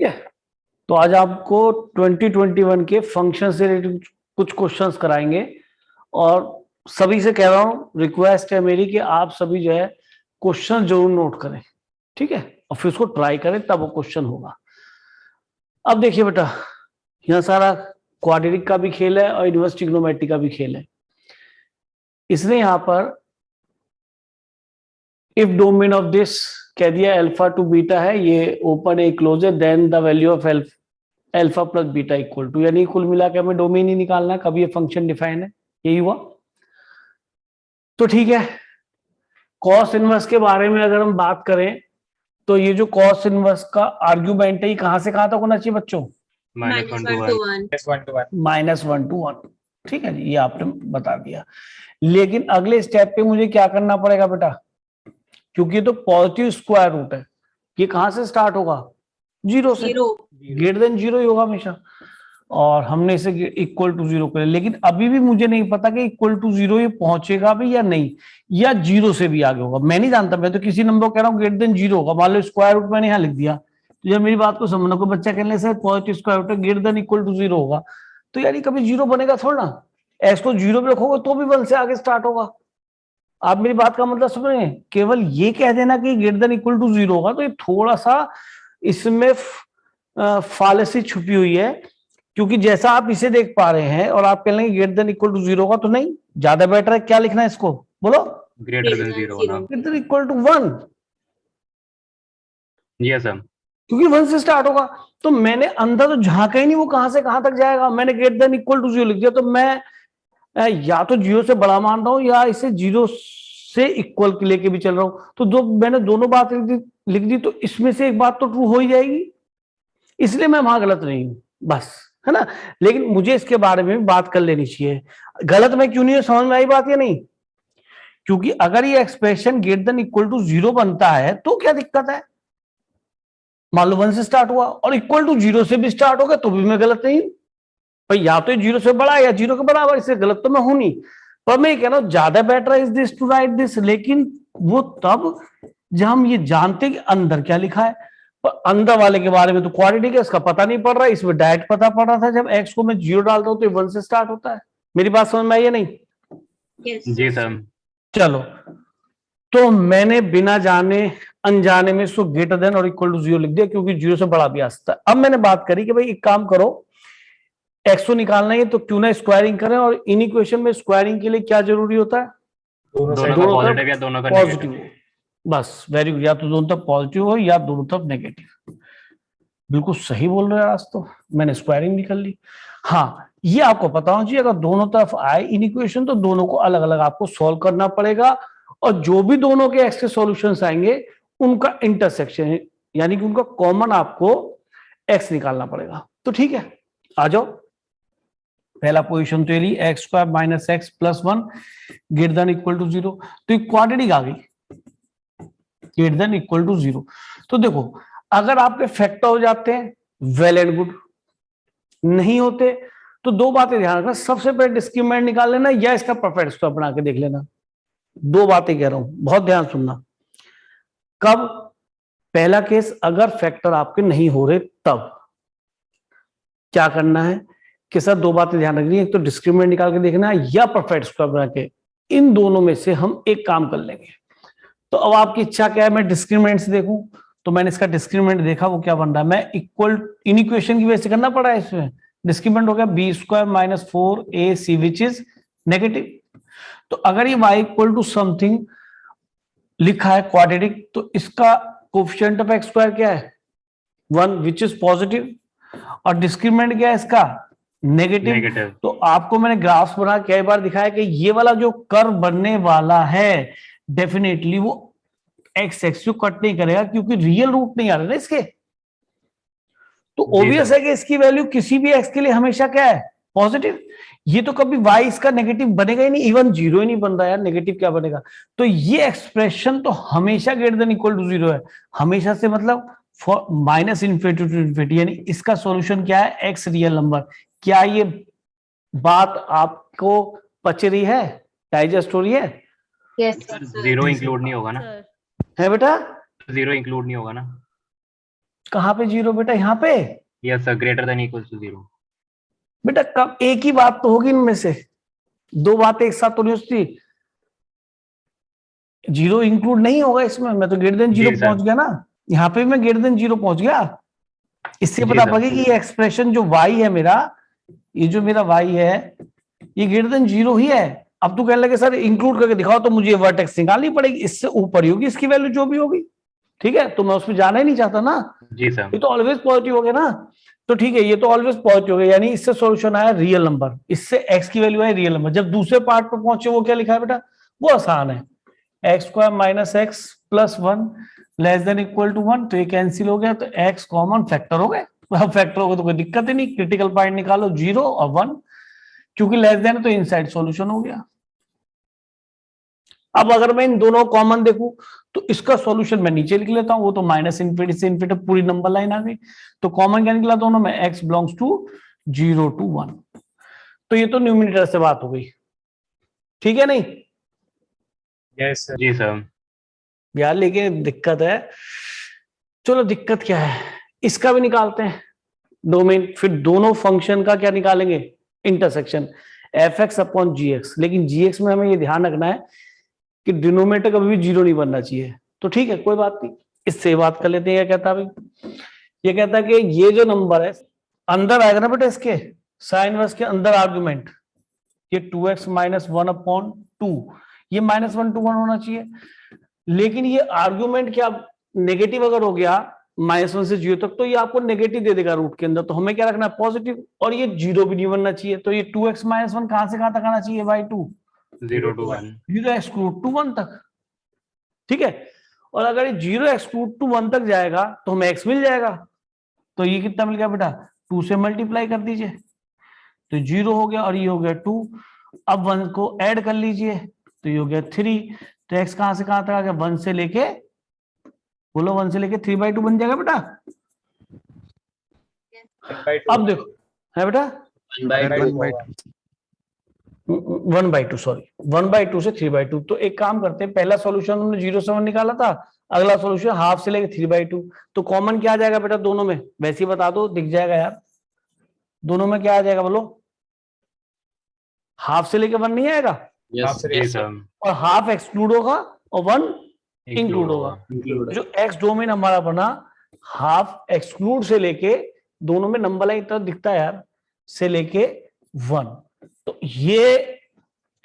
ठीक है, तो आज आपको 2021 के फंक्शन से रिलेटेड कुछ क्वेश्चंस कराएंगे और सभी से कह रहा हूं, रिक्वेस्ट है मेरी कि आप सभी जो है क्वेश्चन जरूर नोट करें, ठीक है, और फिर उसको ट्राई करें, तब वो क्वेश्चन होगा। अब देखिए बेटा, यहाँ सारा क्वाड्रेटिक का भी खेल है और इनवर्स ट्रिग्नोमेट्री का भी खेल है। इसने यहाँ पर इफ डोमेन ऑफ दिस कह दिया अल्फा टू बीटा है, ये ओपन है क्लोज है, then the value of alpha plus beta equal to, यानी कुल मिला के हमें डोमेन ही निकालना है, कभी ये फंक्शन डिफाइन है, यही हुआ। तो ठीक है, कॉस इनवर्स के बारे में अगर हम बात करें तो ये जो कॉस इनवर्स का आर्ग्यूमेंट है, ये कहां से कहां तक होना चाहिए बच्चों? -1 to 1। ठीक है जी, ये आपने बता दिया। लेकिन अगले स्टेप पे मुझे क्या करना पड़ेगा बेटा, क्योंकि ये तो पॉजिटिव स्क्वायर रूट है, ये कहां से स्टार्ट होगा? जीरो से, ग्रेटर देन जीरो ही होगा हमेशा, और हमने इसे इक्वल टू जीरो कर, लेकिन अभी भी मुझे नहीं पता कि इक्वल टू जीरो ये पहुंचेगा भी या नहीं, या जीरो से भी आगे होगा, मैं नहीं जानता। मैं तो किसी नंबर को कह रहा हूँ ग्रेटर देन जीरो होगा, मान लो स्क्वायर रूट मैंने यहाँ लिख दिया, तो जब मेरी बात को समझना, कोई बच्चा कहने से positive square root greater than equal to zero होगा, तो यानी कभी जीरो बनेगा थोड़ा ना, एक्स को जीरो पे रखोगे तो भी 1 से आगे स्टार्ट होगा। आप मेरी बात का मतलब समझ रहे हैं? केवल ये कह देना कि greater than equal to zero होगा, तो ये थोड़ा सा इसमें फालेसी छुपी हुई है, क्योंकि जैसा आप इसे देख पा रहे हैं और आप कह लेंगे greater than equal to zero होगा, तो नहीं, ज्यादा बेटर है क्या लिखना है इसको, बोलो? ग्रेटर देन जीरो होना। Greater than equal to 1। Yes sir, क्योंकि 1 से स्टार्ट होगा, तो मैंने अंदर तो झांका ही नहीं वो कहां से कहां तक जाएगा, मैंने greater than equal to zero लिख दिया, तो मैं या तो जीरो से बड़ा मान रहा हूं या इसे जीरो से इक्वल लेके भी चल रहा हूं, तो दो मैंने दोनों बात लिख दी, तो इसमें से एक बात तो ट्रू हो ही जाएगी, इसलिए मैं वहां गलत नहीं हूं, बस, है ना। लेकिन मुझे इसके बारे में भी बात कर लेनी चाहिए, गलत मैं क्यों नहीं हूं, समझ में आई बात या नहीं? क्योंकि अगर ये expression greater than equal to zero बनता है तो क्या दिक्कत है? मान लो 1 से स्टार्ट हुआ और इक्वल टू जीरो से भी स्टार्ट हो गया, तो भी मैं गलत नहीं हूं भाई, या तो जीरो से बड़ा है या जीरो के बराबर, इससे गलत तो मैं हूं नहीं। पर मैं कह रहा हूं ज्यादा better is this to write this, लेकिन वो तब जब हम ये जानते कि अंदर क्या लिखा है। पर अंदर वाले के बारे में तो क्वाड्रेटिक है, इसका पता नहीं पड़ रहा है, इसमें डायरेक्ट पता पड़ रहा था, जब एक्स को मैं जीरो डालता हूं तो 1 से स्टार्ट होता है। मेरी बात समझ में आई है नहीं? जी सर। चलो, तो मैंने बिना जाने अनजाने में इसको ग्रेटर देन और इक्वल टू जीरो लिख दिया, क्योंकि जीरो से बड़ा भी आ सकता है। अब मैंने बात करी कि भाई एक काम करो, एक्स को निकालना है तो क्यों ना स्क्वायरिंग करें, और इन इक्वेशन में स्क्वायरिंग के लिए क्या जरूरी होता है? दोनों का पॉजिटिव या दोनों का पॉजिटिव हो, बस, वेरी गुड, या तो दोनों तरफ पॉजिटिव हो या दोनों तरफ नेगेटिव। बिल्कुल सही बोल रहे हैं, आज तो मैंने स्क्वायरिंग भी कर ली। हाँ, ये आपको पता होना चाहिए, अगर दोनों तरफ आए इन इक्वेशन तो दोनों को अलग अलग आपको सॉल्व करना पड़ेगा, और जो भी दोनों के एक्स के सॉल्यूशंस आएंगे उनका इंटरसेक्शन, यानी कि उनका कॉमन आपको एक्स निकालना पड़ेगा। तो ठीक है, आ जाओ। पहला पोजीशन तो ये x square minus x plus 1 greater than equal to zero, तो क्वाड्रेटिक आ गई greater than equal to zero. तो देखो, अगर आपके फैक्टर हो जाते हैं वेल एंड गुड, नहीं होते तो दो बातें ध्यान रखना, सबसे पहले डिस्क्रिमिनेंट निकाल लेना या इसका परफेक्ट स्क्वायर बना के देख लेना। दो बातें कह रहा हूं, बहुत ध्यान सुनना। कब? पहला केस, अगर फैक्टर आपके नहीं हो रहे तब क्या करना है कि सर दो बातें ध्यान रखनी है, एक तो डिस्क्रिमिनेंट निकाल के देखना है या परफेक्ट स्क्वायर बना के, इन दोनों में से हम एक काम कर लेंगे। तो अब आपकी इच्छा क्या है, मैं डिस्क्रिमिनेंट से देखूं, तो मैंने इसका डिस्क्रिमिनेंट देखा, वो क्या बन रहा है, मैं इक्वल इन इक्वेशन की वजह से करना पड़ा है, इसमें डिस्क्रिमिनेंट हो गया b square minus 4ac which is negative. तो अगर ये y इक्वल टू समथिंग लिखा है क्वाड्रेटिक, तो इसका कोएफिशिएंट ऑफ एक्स स्क्वायर क्या है? 1 विच इज पॉजिटिव, और डिस्क्रिमिनेंट क्या है इसका? नेगेटिव। तो आपको मैंने ग्राफ्स बना कई बार दिखाया कि ये वाला जो कर्व बनने वाला है डेफिनेटली वो एक्स एक्स को कट नहीं करेगा, क्योंकि रियल रूट नहीं आ रहा ना इसके, तो ऑब्वियस है कि इसकी वैल्यू किसी भी एक्स के लिए हमेशा क्या है? पॉजिटिव। ये तो कभी वाई इसका नेगेटिव बनेगा ही नहीं, इवन जीरो ही नहीं बन रहा यार, नेगेटिव क्या बनेगा? तो ये एक्सप्रेशन तो हमेशा greater than equal to zero है, हमेशा से मतलब माइनस इन्फिनिटी टू इन्फिनिटी, यानी इसका सॉल्यूशन क्या है? X real number. क्या ये बात आपको पच रही है, डाइजेस्ट हो रही है? जीरो इंक्लूड नहीं होगा ना? है बेटा, जीरो इंक्लूड नहीं होगा ना? कहाँ पे जीरो बेटा? यहाँ पे yes sir, greater than equal to 0। बेटा कब एक ही बात तो होगी इनमें से, दो बातें एक साथ तो नहीं होती। जीरो इंक्लूड नहीं होगा इसमें, मैं तो ग्रेटर देन जीरो जी सर। पहुंच गया ना, यहाँ पे मैं ग्रेटर देन जीरो पहुंच गया। इससे जी पता सर। पड़ेगा कि ये एक्सप्रेशन जो y है मेरा, ये जो मेरा y है ये ग्रेटर देन जीरो ही है। अब तू कहने लगे सर इंक्लूड करके दिखाओ, तो मुझे वर्टेक्स निकालनी पड़ेगी, इससे ऊपर ही होगी इसकी वैल्यू जो भी होगी, ठीक है? तो मैं उसमें जाना ही नहीं चाहता ना, जी सर। ये तो ऑलवेज पॉजिटिव हो गया ना। तो ठीक है, ये तो ऑलवेज पॉजिटिव हो गया, यानी इससे सॉल्यूशन आया रियल नंबर, इससे x की वैल्यू है रियल नंबर। जब दूसरे पार्ट पर पहुंचे वो क्या लिखा है बेटा? वो आसान है, x square minus x plus one less than equal to one, तो ये कैंसिल हो गया, तो x कॉमन फैक्टर हो गए। अब फैक्टर होगा तो कोई दिक्कत ही नहीं, क्रिटिकल पॉइंट निकालो जीरो और वन, क्योंकि लेस देन है तो इनसाइड सॉल्यूशन हो गया। अब अगर मैं इन दोनों कॉमन देखूं तो इसका सॉल्यूशन मैं नीचे लिख लेता हूं, वो तो माइनस इनफिनिटी से इनफिनिटी पूरी नंबर लाइन आ गई, तो कॉमन क्या निकला दोनों में? x belongs to 0 to 1। तो ये तो न्यूमरेटर से बात हो गई, ठीक है नहीं? Yes sir. जी सर। यार लेकिन दिक्कत है, चलो दिक्कत क्या है, इसका भी निकालते हैं डोमेन, फिर दोनों फंक्शन का क्या निकालेंगे? इंटरसेक्शन एफ एक्स अपॉन जी एक्स। लेकिन जी एक्स में हमें ये ध्यान रखना है कि डिनोमिनेटर कभी भी जीरो नहीं बनना चाहिए। तो ठीक है कोई बात नहीं, इससे बात कर लेते हैं। क्या कहता है भाई? ये कहता है कि ये जो नंबर है अंदर आएगा ना बेटा, इसके साइन इनवर्स के अंदर आर्गुमेंट, ये 2x minus one upon two, ये माइनस वन टू वन होना चाहिए। लेकिन ये आर्गुमेंट क्या नेगेटिव अगर हो गया माइनस वन से जीरो तक, तो ये आपको नेगेटिव दे देगा रूट के अंदर, तो हमें क्या रखना है? पॉजिटिव। और ये जीरो भी नहीं बनना चाहिए, तो ये 2x माइनस वन कहां से कहां तक आना चाहिए भाई? 2 0 to 1। Zero exclude to one तक, ठीक है? और अगर ये जीरो एक्सक्लूड टू वन तक जाएगा तो हमें x मिल जाएगा। तो ये कितना मिल गया बेटा? 2 से मल्टीप्लाई कर दीजिए, तो जीरो हो गया और ये हो गया 2। अब 1 को ऐड कर लीजिए, तो ये हो गया 3। तो x कहां से कहां तक आ गया? 1 से लेके, बोलो 1 से लेके 3/2 बन जाएगा बेटा। अब देखो है बेटा 1/2, सॉरी 1/2 से 3/2। तो एक काम करते हैं, पहला सॉल्यूशन हमने 0 से 1 निकाला था, अगला सॉल्यूशन हाफ से लेके 3/2। तो कॉमन क्या आ जाएगा बेटा दोनों में? वैसे ही बता दो, दिख जाएगा यार। दोनों में क्या आ जाएगा बोलो? हाफ से लेके 1 नहीं आएगा, जी सर। और हाफ एक्सक्लूड होगा और 1 इंक्लूड होगा। जो एक्स डोमेन हमारा बना, हाफ एक्सक्लूड से लेके, दोनों में नंबर लाइन तरह दिखता है यार, से लेके 1। तो ये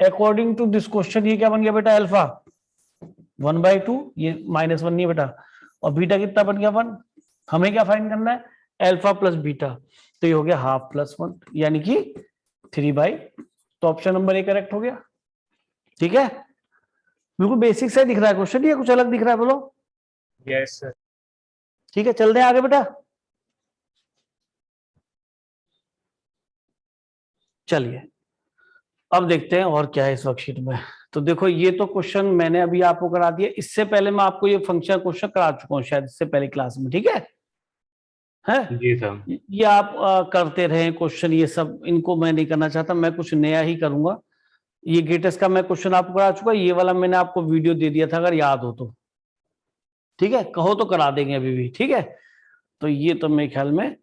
अकॉर्डिंग टू दिस क्वेश्चन ये क्या बन गया बेटा? अल्फा 1/2, ये -1 नहीं है बेटा, और बीटा कितना बन गया? 1। हमें क्या फाइंड करना है? अल्फा प्लस बीटा, तो ये हो गया हाफ प्लस 1 यानी कि 3/। तो ऑप्शन नंबर ए करेक्ट हो गया, ठीक है? बिल्कुल बेसिक से दिख रहा है क्वेश्चन, ये कुछ अलग दिख रहा है बोलो? Yes sir. ठीक है चलते हैं आगे बेटा। चलिए अब देखते हैं और क्या है इस वर्कशीट में। तो देखो ये तो क्वेश्चन मैंने अभी आपको करा दिया, इससे पहले मैं आपको ये फंक्शन क्वेश्चन करा चुका हूँ शायद इससे पहले क्लास में, ठीक है? जी सर। ये आप करते रहे क्वेश्चन, ये सब इनको मैं नहीं करना चाहता, मैं कुछ नया ही करूंगा। ये ग्रेटेस्ट का मैं क्वेश्चन आपको करा चुका, ये वाला मैंने आपको वीडियो दे दिया था अगर याद हो तो, ठीक है? कहो तो करा देंगे अभी भी, ठीक है? तो ये तो मेरे ख्याल में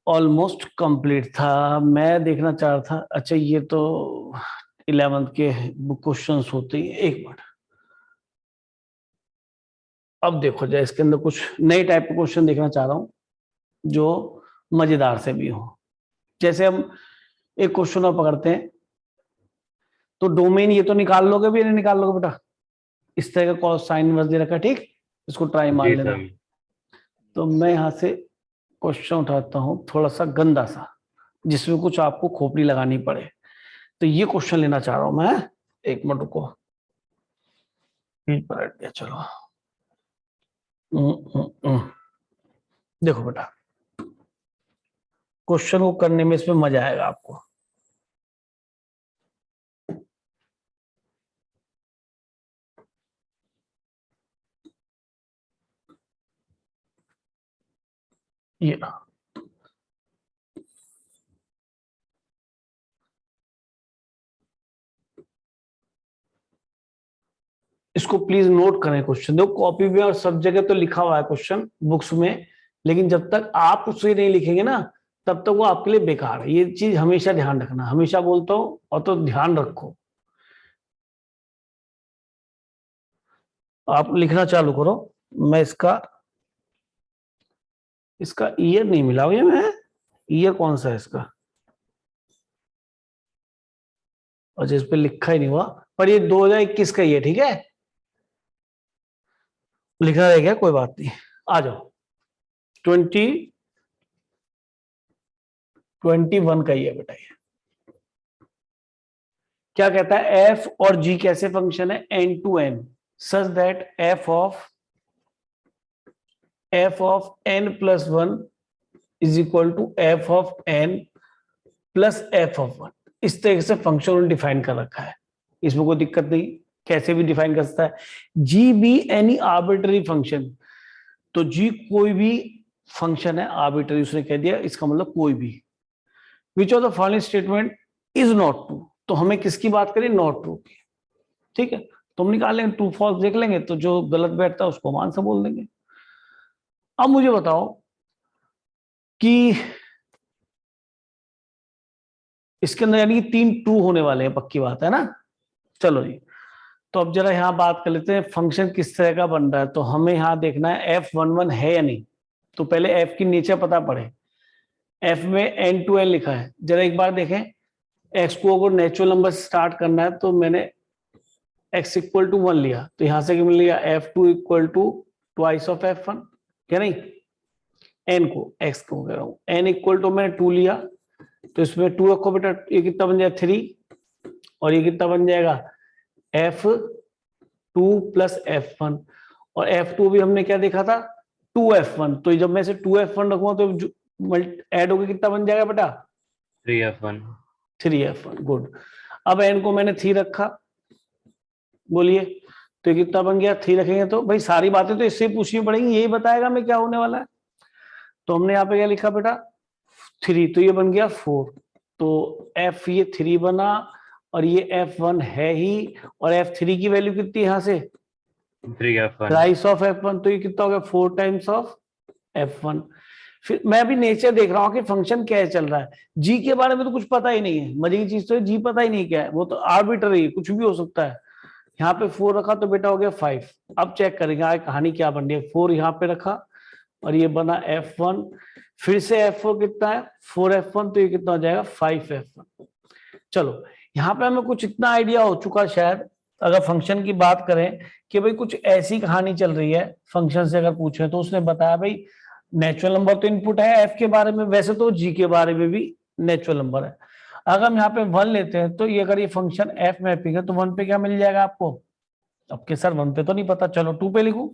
ऑलमोस्ट कंप्लीट था। मैं देखना चाह रहा था, अच्छा ये तो 11th के क्वेश्चंस होते हैं। एक मिनट, अब देखो जाए इसके अंदर कुछ नए टाइप के क्वेश्चन देखना चाह रहा हूं जो मजेदार से भी हो। जैसे हम एक क्वेश्चन और पकड़ते हैं, तो डोमेन ये तो निकाल लोगे भी, नहीं निकाल लोगे बेटा? इस तरह का कॉस साइन इनवर्स दे रखा है, ठीक? इसको ट्राई मान जी लेना। सर। तो मैं यहां से क्वेश्चन उठाता हूं थोड़ा सा गंदा सा, जिसमें कुछ आपको खोपड़ी लगानी पड़े। तो ये क्वेश्चन लेना चाह रहा हूं मैं, एक मिनट रुको, पलट गया, चलो। देखो बेटा क्वेश्चन को करने में इसमें मजा आएगा आपको। ये ना, इसको प्लीज नोट करें क्वेश्चन। देखो कॉपी में और सब जगह तो लिखा हुआ है क्वेश्चन बुक्स में, लेकिन जब तक आप उसे नहीं लिखेंगे ना तब तक वो आपके लिए बेकार है। ये चीज हमेशा ध्यान रखना, हमेशा बोलता हूं और तो ध्यान रखो। आप लिखना चालू करो। मैं इसका ईयर नहीं मिला हुआ मैं, ईयर कौन सा है इसका, और जिस पे लिखा ही नहीं हुआ, पर ये 2021 का ही है, ठीक है, लिखना रह गया, कोई बात नहीं। आ जाओ, 2021 का ही है बेटा ये। क्या कहता है, एफ और जी कैसे फंक्शन है, N to N, such that f of n plus one is equal to f of n plus f of one. इस तरीके से फंक्शन डिफाइन कर रखा है, इसमें कोई दिक्कत नहीं, कैसे भी डिफाइन कर सकता है। G be any arbitrary function, तो जी कोई भी फंक्शन है आर्बिट्ररी, उसने कह दिया, इसका मतलब कोई भी। Which of the following statement is not true, तो हमें किसकी बात करें, नॉट ट्रू की, ठीक है। तो हम निकाल लेंगे, ट्रू फॉल्स देख लेंगे, तो जो गलत बैठता है उसको मान से बोल देंगे। अब मुझे बताओ कि इसके अंदर यानी कि 3 ट्रू होने वाले हैं, पक्की बात है ना। चलो जी, तो अब जरा यहां बात कर लेते हैं फंक्शन किस तरह का बन रहा है। तो हमें यहां देखना है f11 है या नहीं, तो पहले f की नेचर पता पड़े। f में n to n लिखा है, जरा एक बार देखें, x को अगर नेचुरल नंबर से स्टार्ट करना है तो मैंने x इक्वल टू 1 लिया, तो यहां से क्या मिल गया, f2 equal to twice of f1, क्या नहीं, n को, x को कह रहा हूं, n इक्वल टू मैंने 2 लिया, तो इसमें 2 रखो बेटा, ये कितना बन जाएगा 3, और ये कितना बन जाएगा f2 प्लस f1, और f2 भी हमने क्या देखा था 2f1, तो जब मैं इसे 2f1 रखूंगा तो ऐड होकर कितना बन जाएगा बेटा 3f1, गुड। अब n को मैंने 3 रखा, बोलिए, तो ये कितना बन गया, 3 रखेंगे तो भाई सारी बातें तो इससे पूछनी पड़ेंगी, यही बताएगा मैं क्या होने वाला है। तो हमने यहाँ पे क्या लिखा बेटा 3, तो ये बन गया 4, तो f ये 3 बना, और ये f1 है ही, और f3 की वैल्यू कितनी यहाँ से 3f1, राइस ऑफ f1, तो ये कितना हो गया 4 टाइम्स ऑफ f1। फिर मैं अभी नेचर देख रहा हूँ कि फंक्शन क्या चल रहा है, जी के बारे में तो कुछ पता ही नहीं है, मजे की चीज तो है, जी पता ही नहीं क्या है, वो तो आर्बिट्ररी कुछ भी हो सकता है। यहाँ पे 4 रखा तो बेटा हो गया 5। अब चेक करेंगे आगे कहानी क्या बन रही है, 4 यहाँ पे रखा और ये बना f1, फिर से f4 कितना है 4f1, तो ये कितना हो जाएगा 5f1। चलो यहाँ पे हमें कुछ इतना आइडिया हो चुका शायद, अगर फंक्शन की बात करें कि भाई कुछ ऐसी कहानी चल रही है, फंक्शन से अगर पूछे तो उसने बताया भाई नेचुरल नंबर तो इनपुट है एफ के बारे में, वैसे तो जी के बारे में भी नेचुरल नंबर है। अगर हम यहाँ पे 1 लेते हैं तो ये अगर ये फंक्शन एफ मैपिंग है तो 1 पे क्या मिल जाएगा आपको, अब के सर 1 पे तो नहीं पता, चलो 2 पे लिखूं,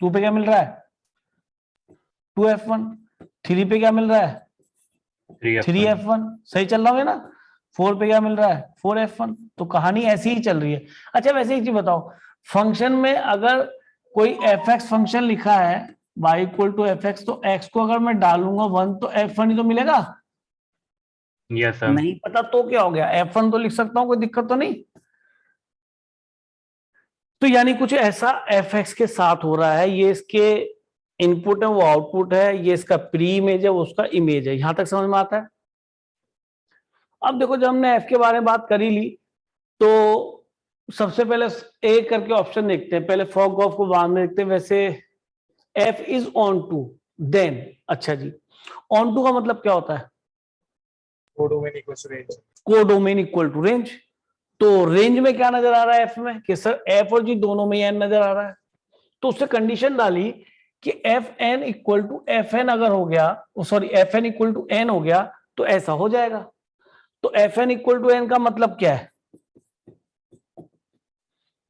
2 पे क्या मिल रहा है 2f1, 3 पे क्या मिल रहा है 3f1, सही चल रहा है ना, 4 पे क्या मिल रहा है 4f1, तो कहानी ऐसी ही चल रही है। अच्छा वैसे एक चीज बताओ, फंक्शन में अगर कोई fx फंक्शन लिखा है y इक्वल टू fx, तो x को अगर मैं डालूंगा 1 तो f1 ही तो मिलेगा, यस सर, नहीं पता तो क्या हो गया f1 तो लिख सकता हूं, कोई दिक्कत तो नहीं। तो यानी कुछ ऐसा fx के साथ हो रहा है, ये इसके इनपुट है वो आउटपुट है, ये इसका प्री इमेज है वो उसका इमेज है, यहां तक समझ में आता है। अब देखो जब हमने f के बारे में बात करी ली तो सबसे पहले ए करके ऑप्शन देखते हैं, पहले फॉर गॉफ को बाद में देखते हैं। वैसे f is onto then, अच्छा जी ऑन टू का मतलब क्या होता है, codomain equals to range, codomain equal to range. तो रेंज में क्या नजर आ रहा है f में कि सर f और g दोनों में n नजर आ रहा है, तो उससे कंडीशन डाली कि f n equal to f n अगर हो गया, sorry f n equal to n हो गया तो ऐसा हो जाएगा। तो f n equal to n का मतलब क्या है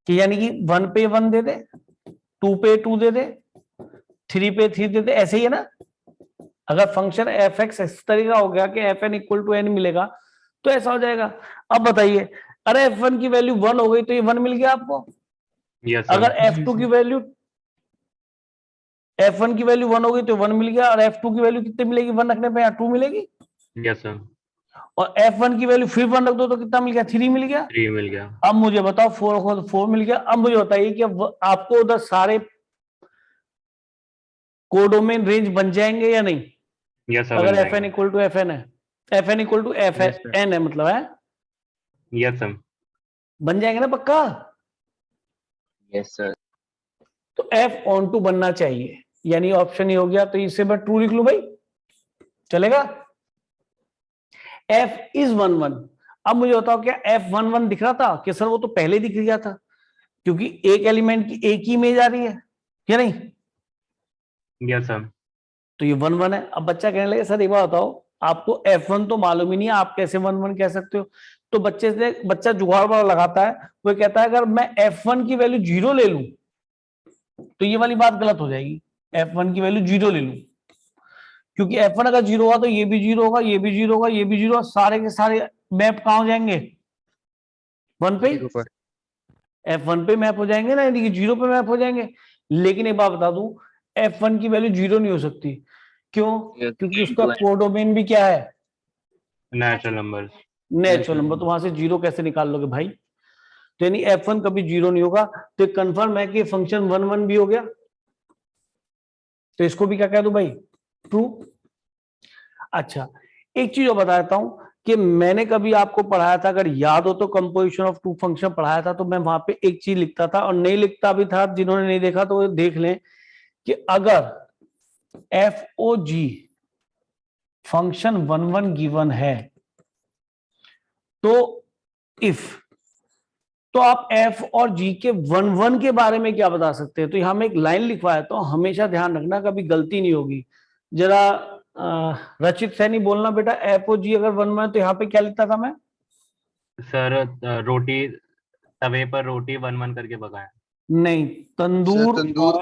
कि यानी कि 1 पे 1 दे दे, 2 पे 2 दे दे, 3 पे 3 दे दे, ऐसे ही है ना। अगर फंक्शन एफ एक्स इस तरीका हो गया कि f n equal to n मिलेगा तो ऐसा हो जाएगा। अब बताइए अरे f1 की वैल्यू 1 हो गई तो ये 1 मिल गया आपको, यस अगर f2 की वैल्यू f1 की वैल्यू 1 हो गई तो 1 मिल गया, और f2 की वैल्यू कितनी मिलेगी 1 रखने पे, यहाँ 2 मिलेगी, यस सर, और f1 की वैल्यू फिर 1 रख दो तो कितना मिल गया 3 मिल गया। 3 मिल गया। अब मुझे बताओ 4 रखो तो 4 मिल गया। अब मुझे बताइए कि आपको उधर सारे कोडोमेन रेंज बन जाएंगे या नहीं? Yes, sir. अगर बन एफ एन जाएंगे। इक्वल टू एफ एन है, f n equal to f Yes, sir. N है, मतलब है Yes, sir. बन जाएंगे ना पक्का? Yes sir. तो एफ ऑन टू बनना चाहिए, यानी ऑप्शन ही हो गया। तो इसे मैं ट्रू लिख लूं भाई, चलेगा? F is 1 1। अब मुझे बताओ क्या एफ 1 1 दिख रहा था कि सर वो तो पहले दिख गया था, क्योंकि एक एलिमेंट की एक ही इमेज आ रही है या नहीं? Yes, sir. तो ये 1 1 है। अब बच्चा कहने लगे सर एक बात बताओ, आपको F1 तो मालूम ही नहीं है, आप कैसे 1 1 कह सकते हो? तो बच्चा जुगाड़ वाला लगाता है, वो कहता है अगर मैं F1 की वैल्यू 0 ले लूं तो ये वाली बात गलत हो जाएगी। F1 की वैल्यू 0 ले लूं, क्योंकि F1 अगर 0 होगा तो ये भी 0 होगा, ये भी 0 होगा, ये भी 0 होगा, सारे के सारे मैप कहां हो जाएंगे? 1 पे। 0 पर। F1 पे मैप हो जाएंगे ना, यानी कि 0 पे मैप हो जाएंगे। लेकिन एक बात बता दूं, F1 की वैल्यू 0 नहीं हो सकती। क्यों? क्योंकि उसका कोडोमेन भी क्या है? Natural numbers. Natural number. तो वहां से 0 कैसे निकाल लोगे भाई? तो यानी F1 कभी 0 नहीं होगा। तो कंफर्म है कि फंक्शन 1 1 भी हो गया। तो इसको भी क्या कह दूं भाई? ट्रू। अच्छा, एक चीज और बता देता हूं कि मैंने कभी आपको पढ़ाया था, अगर याद हो तो, कंपोजिशन ऑफ टू फंक्शन पढ़ाया था, तो मैं वहां पे एक चीज लिखता था और नहीं लिखता भी था। जिन्होंने नहीं देखा तो देख लें कि अगर FOG फंक्शन 1 1 गिवन है तो इफ, तो आप F और G के 1 1 के बारे में क्या बता सकते हैं? तो यहां मैं एक लाइन लिखवाया तो हमेशा ध्यान रखना, कभी गलती नहीं होगी। जरा रचित सैनी बोलना बेटा, F और G अगर 1 1 तो यहाँ पे क्या लिखता था मैं? सर रोटी, तवे पर रोटी 1 1 करके पकाएं। नहीं, तंदूर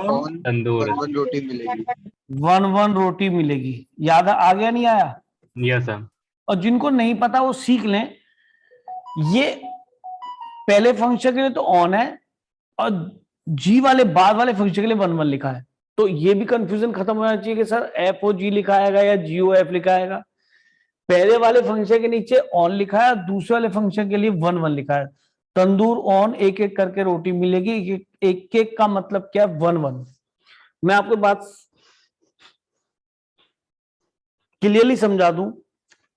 ऑन तंदूर। 1 रोटी मिलेगी। 1 1 रोटी मिलेगी। याद आ गया नहीं आया? Yes, sir. और जिनको नहीं पता वो सीख लें, ये पहले फंक्शन के लिए तो ऑन है और जी वाले बाद वाले फंक्शन के लिए 1 1 लिखा है। तो ये भी कंफ्यूजन खत्म होना चाहिए कि सर एफ ओ जी लिखा आएगा या जीओ एफ लिखा आएगा। पहले वाले फंक्शन के नीचे ऑन लिखा है, दूसरे वाले फंक्शन के लिए 1 1 लिखा है। तंदूर ऑन, एक एक करके रोटी मिलेगी। एक एक का मतलब क्या? 1 1। मैं आपको बात क्लियरली समझा दूं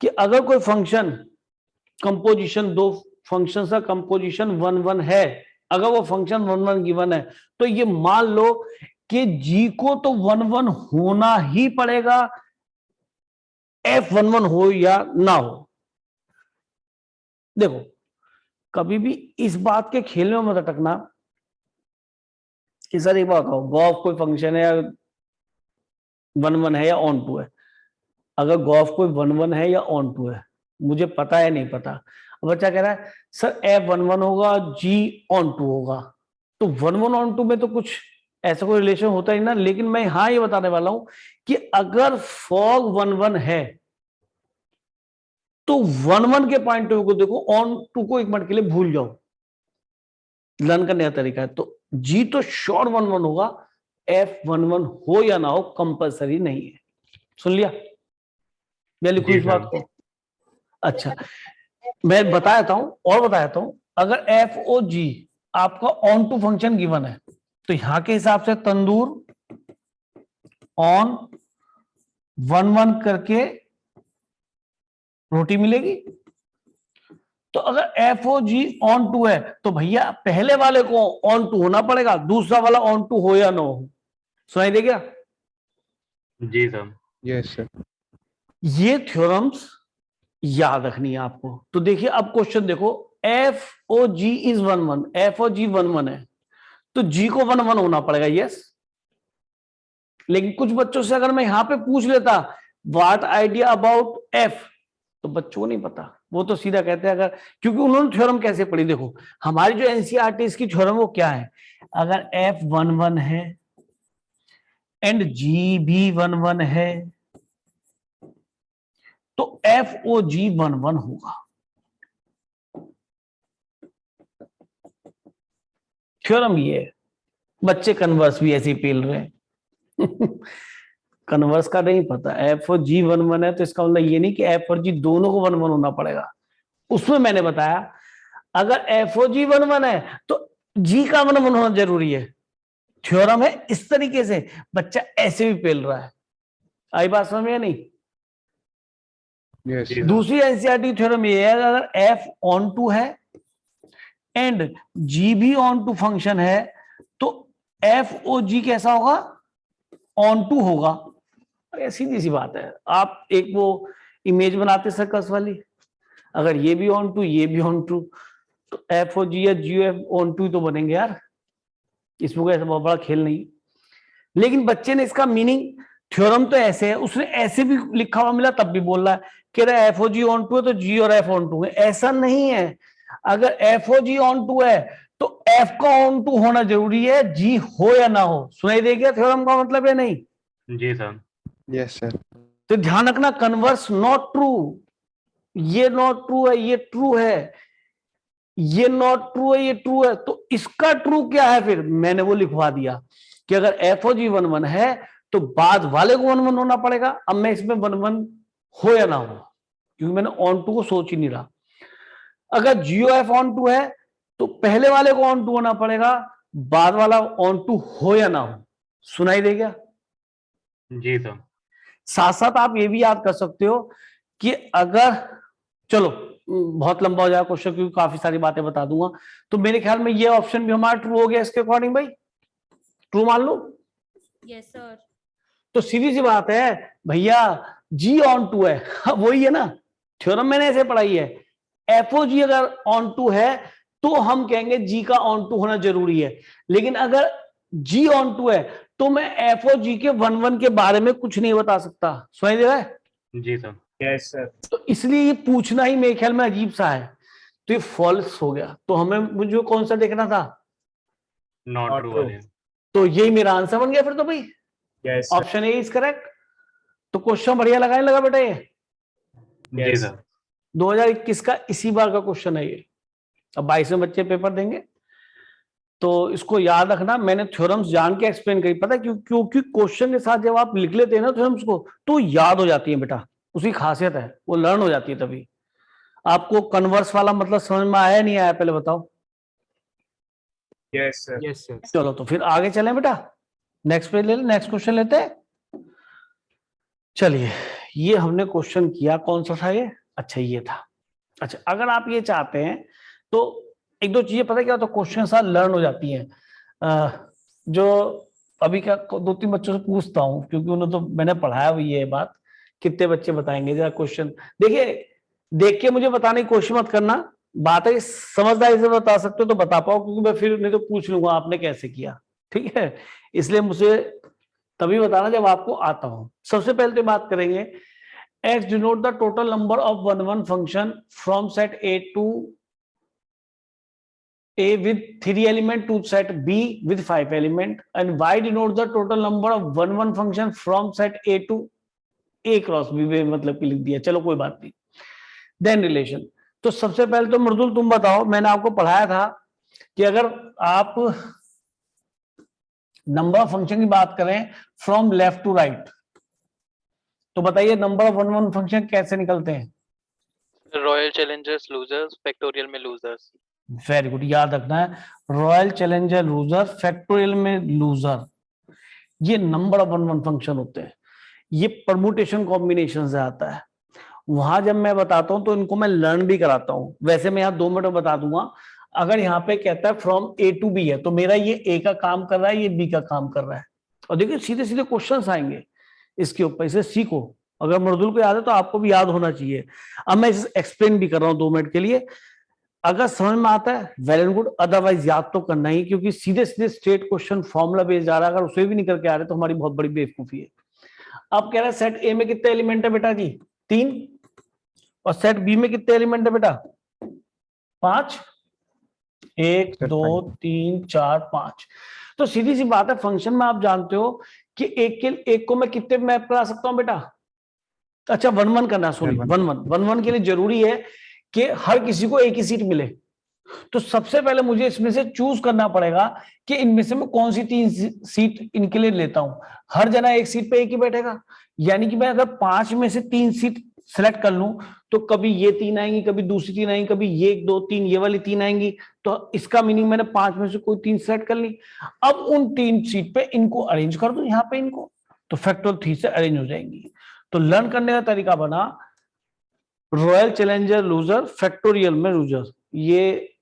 कि अगर कोई फंक्शन कंपोजिशन, दो फंक्शन का कंपोजिशन 1 1 है, अगर वो फंक्शन 1 1 गिवन है, तो ये मान लो कि जी को तो 1 1 होना ही पड़ेगा, F 1 1 हो या ना हो। देखो, कभी भी इस बात के खेल में मत अटकना कि सर एक बात बताओ, गॉफ कोई फंक्शन है या 1 1 है या ऑन टू है। अगर गॉफ कोई 1 1 है या ऑन टू है, मुझे पता है नहीं पता। अब बच्चा कह रहा है सर F 1 1 होगा, G ऑन टू होगा, तो 1 1 ऑन टू में तो कुछ ऐसा कोई रिलेशन होता ही ना। लेकिन मैं यहां ये बताने वाला हूं कि अगर फॉग 1 1 है तो 1 1 के पॉइंट ऑफ व्यू को देखो, ऑन टू को एक मिनट के लिए भूल जाओ, लर्न करने का तरीका है। तो जी तो श्योर 1 1 होगा, F 1 1 हो या ना हो कंपलसरी नहीं है। सुन लिया? मैं लिखूं इस बात को? अच्छा, मैं बताता हूं और बताता हूं, अगर एफ ओ जी आपका ऑन टू फंक्शन गिवन है तो यहां के हिसाब से तंदूर ऑन 1 1 करके रोटी मिलेगी। तो अगर f o g onto है तो भैया पहले वाले को ऑन टू होना पड़ेगा, दूसरा वाला ऑन टू हो या ना हो। सुनाई दे गया? जी सर। Yes sir. ये थ्योरम्स याद रखनी है आपको। तो देखिए अब क्वेश्चन देखो, f o g is 1 1, f o g 1 1 है तो जी को 1 1 होना पड़ेगा। यस, लेकिन कुछ बच्चों से अगर मैं यहां पे पूछ लेता व्हाट आइडिया अबाउट एफ, तो बच्चों को नहीं पता, वो तो सीधा कहते हैं अगर, क्योंकि उन्होंने थ्योरम कैसे पढ़ी। देखो हमारी जो एनसीईआरटी की थ्योरम वो क्या है, अगर एफ 1 1 है एंड जी भी 1 1 है तो एफ ओ जी 1 1 होगा। थ्योरम ये है। बच्चे कन्वर्स भी ऐसे ही पेल रहे हैं कन्वर्स का नहीं पता, एफ और जी 1 1 है तो इसका मतलब ये नहीं कि एफ और जी दोनों को 1 1 होना पड़ेगा। उसमें मैंने बताया अगर एफ और जी 1 1 है तो जी का 1 1 होना जरूरी है। थ्योरम है इस तरीके से, बच्चा ऐसे भी पेल रहा है। आई बात समझ में या नहीं? Yes, जी sir. सर। दूसरी एनसीईआरटी थ्योरम ये है, अगर एफ ऑन टू है एंड जी भी ऑन टू फंक्शन है तो एफ ओ जी कैसा होगा? ऑन टू होगा। अरे सीधी सी बात है, आप एक वो इमेज बनाते सर्कस वाली, अगर ये भी ऑन टू ये भी ऑन टू तो एफ ओ जी या जी एफ ऑन टू तो बनेंगे यार, इसमें कोई ऐसा बहुत बड़ा खेल नहीं। लेकिन बच्चे ने इसका मीनिंग, थ्योरम तो ऐसे है, उसने ऐसे भी लिखा हुआ मिला तब भी बोल रहा है कि f o g onto है तो जी और एफ ऑन टू है। ऐसा नहीं है, अगर f o g onto है तो एफ का ऑन टू होना जरूरी है, जी हो या ना हो। सुनाई दे गया थ्योरम का मतलब है नहीं? जी सर। Yes, sir. तो ध्यान रखना, कन्वर्स नॉट ट्रू, ये नॉट ट्रू है ये ट्रू है, ये नॉट ट्रू है ये ट्रू है, तो इसका ट्रू क्या है? फिर मैंने वो लिखवा दिया कि अगर एफ ओ जी 1 1 है तो बाद वाले को 1 1 होना पड़ेगा। अब मैं इसमें 1 1 हो या ना हो, क्योंकि मैंने ऑन टू को सोच ही नहीं रहा। अगर जियो एफ ऑन टू है तो पहले वाले को ऑन टू होना पड़ेगा, बाद वाला ऑन टू हो या ना हो। सुनाई दे गया? जी सर। साथ साथ आप ये भी याद कर सकते हो कि अगर, चलो बहुत लंबा हो जाएगा क्वेश्चन क्योंकि काफी सारी बातें बता दूंगा, तो मेरे ख्याल में ये ऑप्शन भी हमारा ट्रू हो गया इसके अकॉर्डिंग। भाई ट्रू मान लो। Yes sir. तो सीधी सी बात है भैया, जी ऑन टू है, वही है ना, थ्योरम मैंने ऐसे पढ़ाई है। एफओ जी अगर ऑन टू है तो हम कहेंगे जी का ऑन टू होना जरूरी है, लेकिन अगर जी ऑन टू है तो मैं एफओ जी के 1 1 के बारे में कुछ नहीं बता सकता। सुनाई दे रहा है? जी सर। Yes, sir. तो इसलिए ये पूछना ही मेरे ख्याल में अजीब सा है, तो ये फॉल्स हो गया। तो हमें मुझे कौन सा देखना था? Not Not true true. वाले। तो यही मेरा आंसर बन गया फिर तो भाई, Yes, sir. Option A is correct. तो क्वेश्चन बढ़िया लगाने लगा बेटा ये। जी Yes. सर। 2021 का इसी बार का क्वेश्चन है ये। अब 22वें बच्चे पेपर देंगे तो इसको याद रखना, मैंने थ्योरम्स जान के एक्सप्लेन करी, पता है क्यों? क्योंकि क्वेश्चन के साथ जब आप लिख लेते हैं ना थ्योरम्स को तो याद हो जाती है बेटा, उसकी खासियत है, वो लर्न हो जाती है। तभी आपको कन्वर्स वाला मतलब समझ में आया नहीं आया पहले बताओ? Yes, sir. Yes sir. चलो तो फिर आगे चलें बेटा, नेक्स्ट पेज ले ले, नेक्स्ट क्वेश्चन लेते हैं। चलिए, ये हमने क्वेश्चन किया, कौन सा था ये? अच्छा ये था। अच्छा, अगर आप ये चाहते हैं तो एक दो चीजें पता क्या, तो क्वेश्चन साथ लर्न हो जाती हैं। जो अभी क्या 2-3 बच्चों से पूछता हूँ क्योंकि उन्हें तो मैंने पढ़ाया हुई है ये बात, कितने बच्चे बताएंगे जरा क्वेश्चन? देखिए, देख के मुझे बताने की कोशिश मत करना, बात है समझदारी से बता सकते हो तो बता पाओ, क्योंकि मैं फिर नहीं तो पूछ लूंगा आपने कैसे किया, ठीक है? इसलिए मुझे तभी बताना जब आपको आता हो। सबसे पहले तो बात करेंगे, x denote the total number of 1 1 function from set A to A with 3 element to set B with 5 element, and y denote the total number of 1 1 function from set A to A cross B में मतलब कि लिख दिया, चलो कोई बात नहीं। Then relation, तो सबसे पहले तो मृदुल तुम बताओ, मैंने आपको पढ़ाया था कि अगर आप नंबर ऑफ फंक्शन की बात करें फ्रॉम लेफ्ट टू राइट, तो बताइए नंबर ऑफ 1 1 फंक्शन कैसे निकलते हैं? रॉयल चैलेंजर्स लूजर्स फैक्टोरियल में लूजर्स। वेरी गुड, याद रखना है, रॉयल चैलेंजर लूजर, फैक्टोरियल में लूजर, ये नंबर ऑफ 1 1 फंक्शन होते हैं। ये परमुटेशन कॉम्बिनेशन से आता है। वहां जब मैं बताता हूं तो इनको मैं लर्न भी कराता हूं। वैसे मैं यहाँ 2 मिनट में बता दूंगा। अगर यहाँ पे कहता है फ्रॉम ए टू बी है तो मेरा ये ए का काम कर रहा है, ये बी का काम कर रहा है। और देखिए सीधे सीधे क्वेश्चन आएंगे इसके ऊपर, इसे सीखो। अगर मृदुल को याद है तो आपको भी याद होना चाहिए। अब मैं इसे एक्सप्लेन भी कर रहा हूँ 2 मिनट के लिए, अगर समझ में आता है वेल एंड गुड, अदरवाइज याद तो करना ही, क्योंकि सीधे सीधे स्टेट क्वेश्चन फॉर्मूला बेस्ड जा रहा है, अगर उसे भी नहीं करके आ रहे तो हमारी बहुत बड़ी बेवकूफी है। अब कह रहा है सेट ए में कितने एलिमेंट है बेटा जी? 3, और सेट बी में कितने एलिमेंट है बेटा? 5, 1 2 3 4 5। तो सीधी सी बात है, फंक्शन में आप जानते हो कि एक को मैं कितने मैप करा सकता हूं बेटा? अच्छा 1 1 करना, सॉरी 1 1 के लिए जरूरी है कि हर किसी को एक ही सीट मिले। तो सबसे पहले मुझे इसमें से चूज करना पड़ेगा कि इनमें से मैं कौन सी 3 सीट इनके लिए लेता हूं। हर जना एक सीट पे एक ही बैठेगा, यानी कि मैं अगर 5 में से 3 सीट सिलेक्ट कर लूं तो कभी ये 3 आएंगी, कभी दूसरी 3 आएंगी, कभी ये 1 2 3 ये वाली 3 आएंगी, तो इसका मीनिंग मैंने 5 में से कोई 3 सिलेक्ट कर ली। अब उन 3 सीट पे इनको अरेंज कर दूं, यहाँ पे इनको, तो फैक्टोरियल 3 से अरेंज हो जाएंगी। तो लर्न करने का तरीका बना रॉयल चैलेंजर लूजर, फैक्टोरियल में लूजर। ये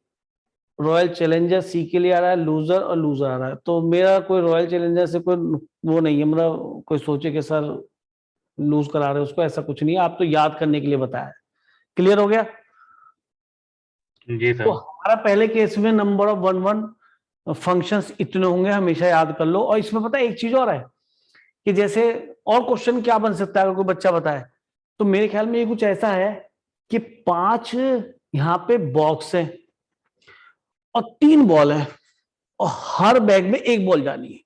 रॉयल चैलेंजर सी के लिए आ रहा है, लूजर और लूजर आ रहा है, तो मेरा कोई रॉयल चैलेंजर से कोई वो नहीं है, मतलब कोई सोचे कि सर लूज करा रहे उसको, ऐसा कुछ नहीं है, आप तो याद करने के लिए बताया। क्लियर हो गया? जी तो सर। हमारा पहले केस में नंबर ऑफ 1 फंक्शंस इतने होंगे, हमेशा याद कर लो। और इसमें पता है एक चीज और है कि जैसे और क्वेश्चन क्या बन सकता है अगर कोई बच्चा बताए, तो मेरे ख्याल में ये कुछ ऐसा है कि 5 यहाँ पे बॉक्स है और 3 बॉल है और हर बैग में 1 बॉल जानी है।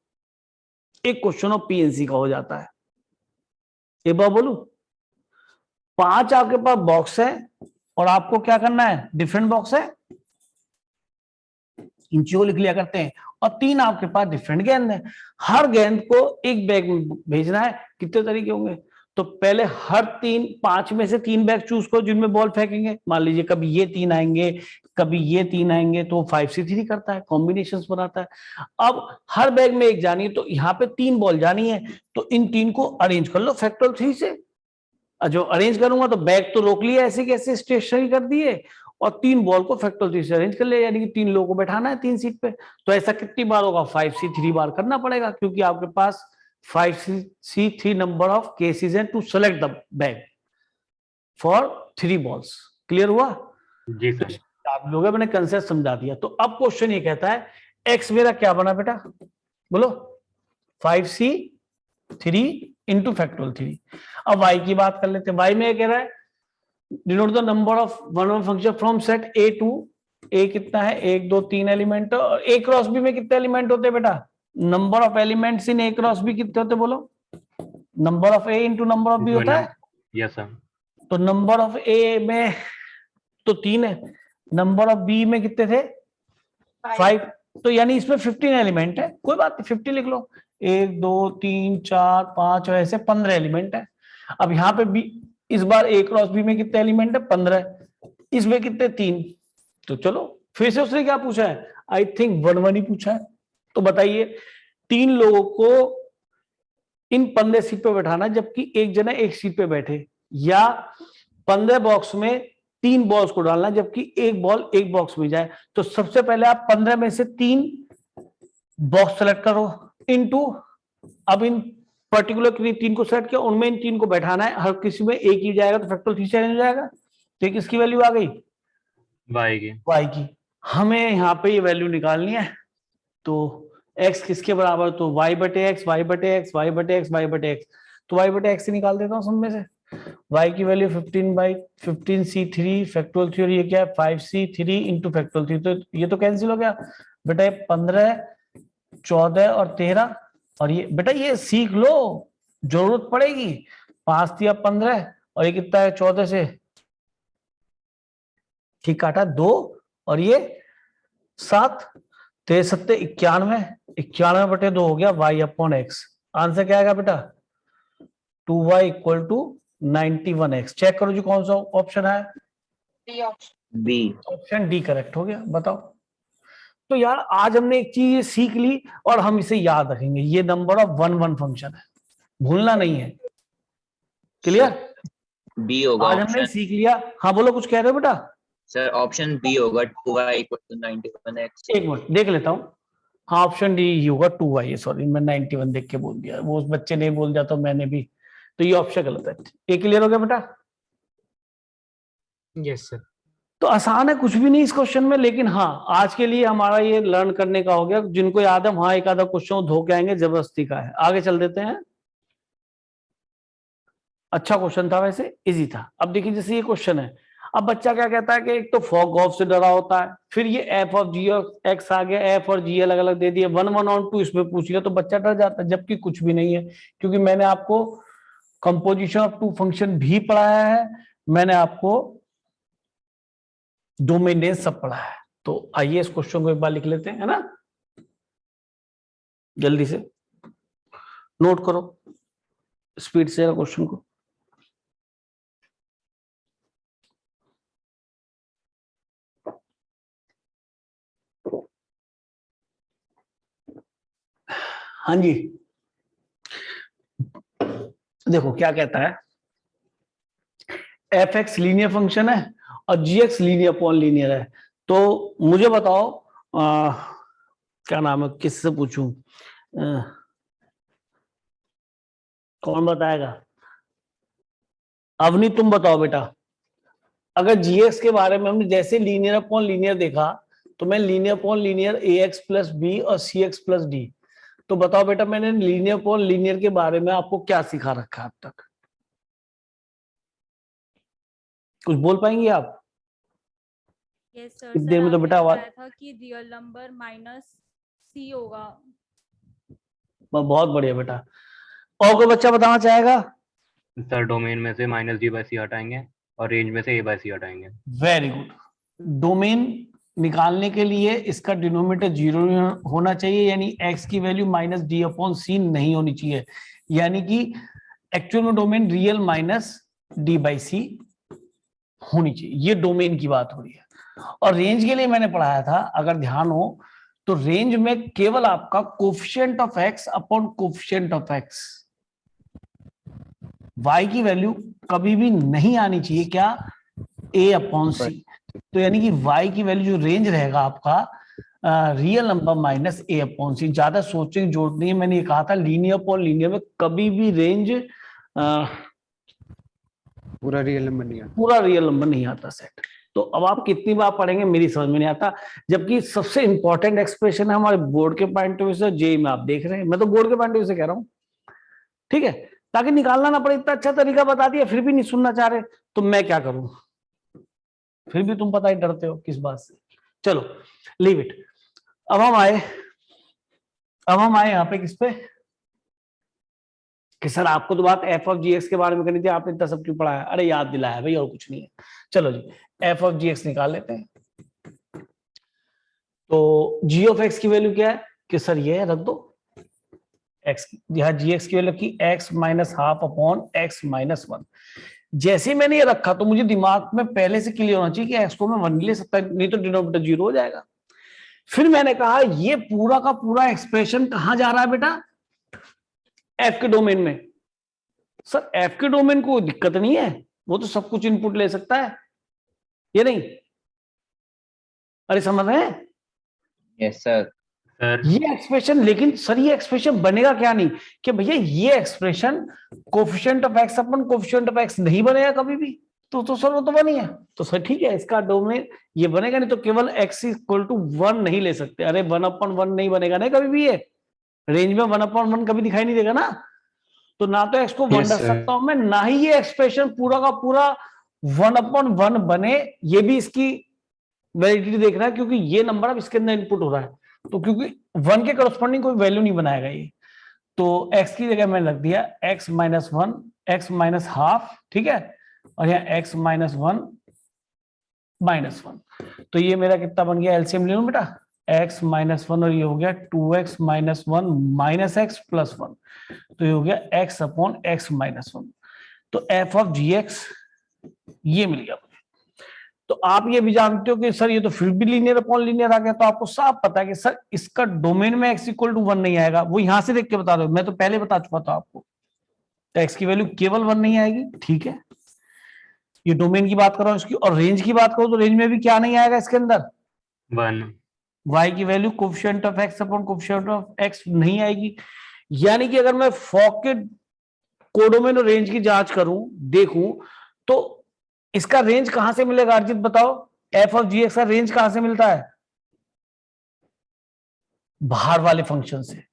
एक क्वेश्चन ऑफ पीएनसी का हो जाता है। एक बार बोलू, 5 आपके पास बॉक्स है और आपको क्या करना है, डिफरेंट बॉक्स है, इन चीजों को लिख लिया करते हैं, और 3 आपके पास डिफरेंट गेंद है। हर गेंद को एक बैग में भेजना है। कितने तरीके होंगे? तो पहले हर 5 में से 3 बैग चूज करो जिनमें बॉल फेंकेंगे। मान लीजिए कभी ये 3 आएंगे, कभी ये 3 आएंगे, तो 5C3 करता है, कॉम्बिनेशंस बनाता है। अब हर बैग में 1 जानी है, तो यहाँ पे 3 बॉल जानी है, तो इन 3 को अरेंज कर लो फैक्टोरियल 3 से। जो अरेंज करूंगा तो बैग तो रोक लिया ऐसे कैसे, स्टेशनरी कर दिए, और 3 बॉल को फैक्टोरियल 3 से अरेंज कर लिया, यानी कि 3 लोगों को बैठाना है 3 सीट पे। तो ऐसा कितनी बार होगा? 5C3 बार करना पड़ेगा, क्योंकि आपके पास 5C3 नंबर ऑफ केसेस हैं to select the bag for 3 balls. Clear हुआ? जी सर। आप लोगों, मैंने कंसेप्ट समझा दिया। तो अब क्वेश्चन ये कहता है एक्स मेरा क्या बना बेटा, बोलो? 5C3 into factorial 3। अब वाई की बात कर लेते हैं। वाई में कह रहा है denote the number of one function from set A to A. कितना है? 1 2 3 एलिमेंट। और ए क्रॉस बी में कितने एलिमेंट होते हैं बेटा? Number of elements in A cross B कितने होते, बोलो? Number of A into number of B होता है। Yes sir. तो नंबर ऑफ ए में तो 3 है, नंबर ऑफ बी में कितने थे? 5। तो यानी इसमें 15 एलिमेंट है। कोई बात नहीं, 50 लिख लो। 1 2 3 4 5 ऐसे 15 एलिमेंट है। अब यहाँ पे बी, इस बार ए क्रॉस बी में कितने एलिमेंट है? 15। इसमें कितने? 3। तो चलो फिर से उसने क्या पूछा है? आई थिंक 1 1 ही पूछा है। तो बताइए 3 लोगों को इन 15 सीट पे बैठाना, जबकि एक जना एक सीट पे बैठे, या 15 बॉक्स में 3 बॉल्स को डालना, जबकि एक बॉल एक बॉक्स में जाए। तो सबसे पहले आप 15 में से 3 बॉक्स सेलेक्ट करो इनटू, अब इन पर्टिकुलर 3 को सेलेक्ट किया, उनमें इन 3 को बैठाना है, हर किसी में एक ही जाएगा, तो फैक्टोरियल 3 से हो जाएगा। तो किसकी वैल्यू आ गई? वाई की। वाई की। हमें यहाँ पे ये वैल्यू निकालनी है। तो x किसके बराबर? तो y बटे एक्स, वाई बटे एक्स, वाई बटे एक्स, वाई बटे एक्स। तो y बटे एक्स से निकाल देता हूँ सब में से। y की वैल्यू 15/15C3 फैक्टोरियल 3, और ये क्या है? 5C3 into factorial 3। तो ये तो कैंसिल हो गया बेटा, 15 14 और 13। और ये बेटा ये सीख लो, जरूरत पड़ेगी। 5 दिया 15 और ये कितना है? 14 से ठीक काटा 2 और ये 7, 13 7 91, 91/2 हो गया y अपॉन एक्स। आंसर क्या आएगा बेटा? 2y equal to 91x। Check करो जी कौन सा ऑप्शन है? B. ऑप्शन डी करेक्ट हो गया। बताओ। तो यार आज हमने एक चीज सीख ली और हम इसे याद रखेंगे। ये नंबर ऑफ 1 1 फंक्शन है, भूलना नहीं है। क्लियर? B होगा आज हमने ऑप्शन। सीख लिया। हाँ बोलो, कुछ कह रहे हो बेटा? सर ऑप्शन B होगा 2y इक्वल टू 91x। एक मिनट देख लेता हूँ। हाँ ऑप्शन डी ही होगा 2y। सॉरी मैं 91 देख के बोल दिया, वो उस बच्चे ने बोल दिया तो मैंने भी। तो ये ऑप्शन गलत है। ये क्लियर हो गया बेटा? Yes sir. तो आसान है कुछ भी नहीं इस क्वेश्चन में, लेकिन हाँ आज के लिए हमारा ये लर्न करने का हो गया। जिनको याद है वहां एक आधा क्वेश्चन धो के आएंगे, जबरदस्ती का है। आगे चल देते हैं। अच्छा क्वेश्चन था, वैसे इजी था। अब देखिए जैसे ये क्वेश्चन है, अब बच्चा क्या कहता है कि एक तो फॉग ऑफ से डरा होता है, फिर ये एफ ऑफ जी एक्स आ गया, एफ और जी अलग अलग दे दिए, 1 1 और 2 इसमें पूछ लिया, तो बच्चा डर जाता है, जबकि कुछ भी नहीं है। क्योंकि मैंने आपको कंपोजिशन ऑफ 2 फंक्शन भी पढ़ाया है, मैंने आपको डोमेन सब पढ़ा है। तो आइए इस क्वेश्चन को एक बार लिख लेते हैं, है ना? जल्दी से नोट करो स्पीड से क्वेश्चन को। हाँ जी, देखो क्या कहता है, एफ एक्स लीनियर फंक्शन है और जी एक्स लीनियर अपॉन लीनियर है। तो मुझे बताओ क्या नाम है, किससे पूछूं, कौन बताएगा? अवनी तुम बताओ बेटा। अगर जीएक्स के बारे में हमने जैसे लीनियर अपॉन लीनियर देखा, तो मैं लीनियर अपॉन लीनियर ए एक्स प्लस बी और सी एक्स प्लस डी, तो बताओ बेटा मैंने लीनियर अपॉन लीनियर के बारे में आपको क्या सिखा रखा है अब तक? कुछ बोल पाएंगे आप? यस सर, इतनी देर में तो बेटा आवाज, बताया था कि रियल नंबर माइनस सी होगा। बहुत बढ़िया बेटा। और कोई बच्चा बताना चाहेगा? सर डोमेन में से माइनस डी बाई सी हटाएंगे और रेंज में से ए बाई सी हटाएंगे। Very good. डोमेन निकालने के लिए इसका डिनोमिनेटर 0 होना चाहिए, यानी x की value minus d upon c नहीं होनी चाहिए, यानी कि एक्चुअल में domain real minus d by c होनी चाहिए। ये डोमेन की बात हो रही है। और रेंज के लिए मैंने पढ़ाया था, अगर ध्यान हो तो रेंज में केवल आपका coefficient of x upon coefficient of x, y की वैल्यू कभी भी नहीं आनी चाहिए क्या, a अपॉन सी। तो यानी कि y की वैल्यू जो रेंज रहेगा आपका real number minus a upon c. ज्यादा सोचने की जरूरत नहीं है, मैंने ये कहा था लीनियर अपॉन लीनियर में कभी भी रेंज पूरा रियल नंबर नहीं आता। पूरा रियल नंबर नहीं आता सेट। तो अब आप कितनी बार पढ़ेंगे मेरी समझ में नहीं आता, जबकि सबसे इंपॉर्टेंट एक्सप्रेशन है हमारे बोर्ड के पॉइंट ऑफ व्यू से, जेई में आप देख रहे हैं, मैं तो बोर्ड के पॉइंट ऑफ व्यू से कह रहा हूं, ठीक है, ताकि निकालना ना पड़े। इतना अच्छा तरीका बता दिया फिर भी नहीं सुनना चाह रहे, तो मैं क्या करूं? फिर भी तुम पता ही डरते हो किस बात से। चलो लीव इट। अब हम आए यहां पे किस पे, कि सर आपको तो बात एफ ऑफ जी एक्स के बारे में करनी थी, आपने इतना सब क्यों पढ़ाया? अरे याद दिलाया भाई, और कुछ नहीं है। चलो जी, एफ ऑफ जी एक्स निकाल लेते हैं। तो जी ऑफ एक्स की वैल्यू क्या है कि सर ये रख दो, एक्स यहाँ जी एक्स की वैल्यू की x minus half upon x minus one. जैसे मैंने ये रखा तो मुझे दिमाग में पहले से क्लियर होना चाहिए कि एक्स को मैं वन ले सकता, नहीं तो डिनोमिनेटर 0 हो जाएगा। फिर मैंने कहा ये पूरा का पूरा एक्सप्रेशन कहां जा रहा है बेटा? एफ के डोमेन में। सर एफ के डोमेन को दिक्कत नहीं है, वो तो सब कुछ इनपुट ले सकता है, ये नहीं? अरे समझ रहे हैं? Yes sir. सर ये एक्सप्रेशन, लेकिन सर ये एक्सप्रेशन बनेगा क्या नहीं कि भैया ये expression coefficient of x upon coefficient of x नहीं बनेगा कभी भी, तो सर वो तो बनी है, तो सर ठीक है इसका डोमेन ये बनेगा नहीं, तो केवल x इक्वल टू 1 नहीं ले सकते। अरे 1/1 नहीं बनेगा ना कभी भी, ये रेंज में 1/1 कभी दिखाई नहीं देगा ना, तो ना तो x को 1 Yes, रख sir. सकता हूं मैं, ना ही ये एक्सप्रेशन पूरा का पूरा 1/1 बने। ये भी इसकी वैलिडिटी देखना है, क्योंकि ये नंबर अब इसके अंदर इनपुट हो रहा है, तो क्योंकि 1 के करस्पॉन्डिंग कोई वैल्यू नहीं बनाएगा ये, तो x की जगह मैंने रख दिया x minus 1 x minus half, ठीक है, और यहाँ x माइनस 1 माइनस 1। तो ये मेरा कितना बन गया, एलसीएम ले लूं बेटा, x माइनस 1 और ये हो गया 2x minus 1 minus x plus 1, तो ये हो गया x अपॉन x माइनस 1। तो f ऑफ जी एक्स ये मिल गया। तो आप ये भी जानते हो कि सर ये तो फिर भी लीनियर अपॉन लीनियर आ गया, तो आपको साफ पता है कि सर इसका डोमेन में x इक्वल टू 1 नहीं आएगा, वो यहां से देख के बता दो, मैं तो पहले बता चुका था आपको, तो x की वैल्यू केवल 1 नहीं आएगी, ठीक है। ये डोमेन की बात कर रहा हूं इसकी, और रेंज की बात करो तो रेंज में भी क्या नहीं आएगा इसके अंदर, 1 y की value coefficient of x upon coefficient of x नहीं आएगी। यानी कि अगर मैं फॉक के कोडोमेन और रेंज की जांच करूं, देखूं, तो इसका रेंज कहां से मिलेगा अर्जित बताओ? एफ ऑफ जी एक्स का रेंज कहां से मिलता है? बाहर वाले फंक्शन से।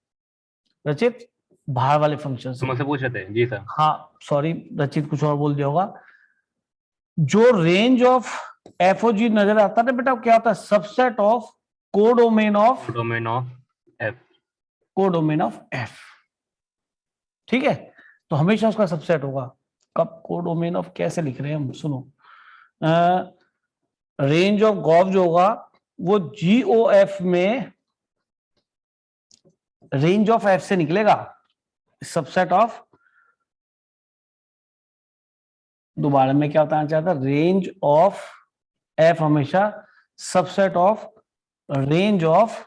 रचित, बाहर वाले फंक्शन से। मुझसे पूछ रहे थे जी सर। हाँ सॉरी रचित, कुछ और बोल दिया होगा। जो रेंज ऑफ एफ ओ जी नजर आता है ना बेटा, क्या होता है? Subset of codomain of domain of F. Codomain of F, ठीक है, तो हमेशा उसका सबसेट होगा। कब कोडोमेन ऑफ कैसे लिख रहे हैं हम, सुनो, रेंज ऑफ गॉफ जो होगा वो GOF में रेंज ऑफ एफ से निकलेगा, सबसेट ऑफ, दोबारा मैं क्या बताना चाहता, रेंज ऑफ एफ हमेशा subset of range of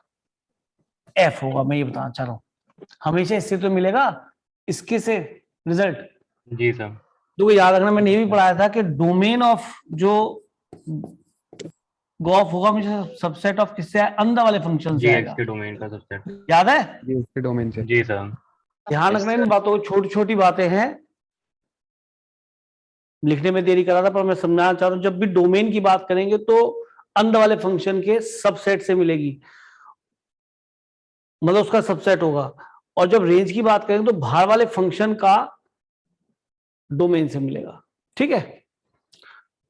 F होगा, मैं ये बताना चाह रहा हूं, हमेशा इससे तो मिलेगा, इसके से रिजल्ट। जी सर। तो याद रखना, मैंने ये भी पढ़ाया था कि डोमेन ऑफ जो गॉफ होगा मुझे सबसेट ऑफ किससे है, अंदर वाले फंक्शन से जी आएगा। एक्स के डोमेन का सबसेट। याद है? जी उसके डोमेन से। जी सर। ध्यान Yes, रखना इन sir. बातों को, छोटी छोटी बातें हैं, लिखने में देरी करा था पर मैं समझाना चाह रहा हूं, जब भी डोमेन की बात करेंगे तो अंदर वाले फंक्शन के सबसेट से मिलेगी, मतलब उसका सबसेट होगा। और जब रेंज की बात करेंगे तो बाहर वाले फंक्शन का डोमेन से मिलेगा। ठीक है,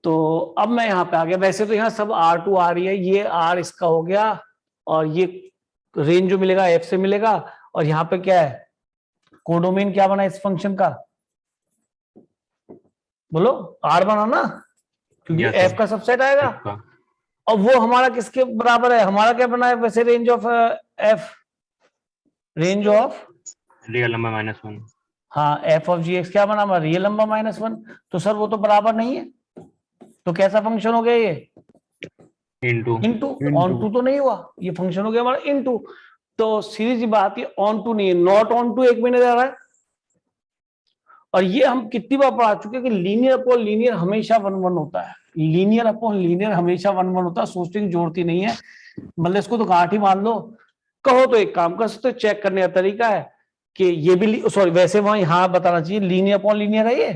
तो अब मैं यहां पे आ गया। वैसे तो यहां सब R2 आ रही है, ये R इसका हो गया, और ये रेंज जो मिलेगा F से मिलेगा। और यहां पे क्या है, कोडोमेन क्या बना इस फंक्शन का, बोलो R बना ना, क्योंकि Yes, F sir. का सबसेट आएगा। आपका और वो हमारा किसके बराबर है, हमारा क्या बना है वैसे, range of F, range of, real number -1। हाँ एफ ऑफ जी एक्स क्या बना हमारा, रियल नंबर -1। तो सर वो तो बराबर नहीं है, तो कैसा फंक्शन हो गया ये, इनटू। इनटू। ऑन टू तो नहीं हुआ, ये फंक्शन हो गया हमारा इनटू। तो सीधी सी बात, ये ऑन टू नहीं है, नॉट ऑन टू एक महीने जा रहा है। और ये हम कितनी बार पढ़ा चुके हैं कि लीनियर अपॉन लीनियर हमेशा 1 1 होता है, लीनियर अपॉन लीनियर हमेशा 1 1 होता है, सोचने की जरूरत ही नहीं है, मतलब इसको तो गांठ ही मान लो। कहो तो एक काम कर सकते हो, चेक करने का तरीका है कि ये भी, सॉरी वैसे वहां यहाँ बताना चाहिए लीनियर अपॉन लीनियर है ये।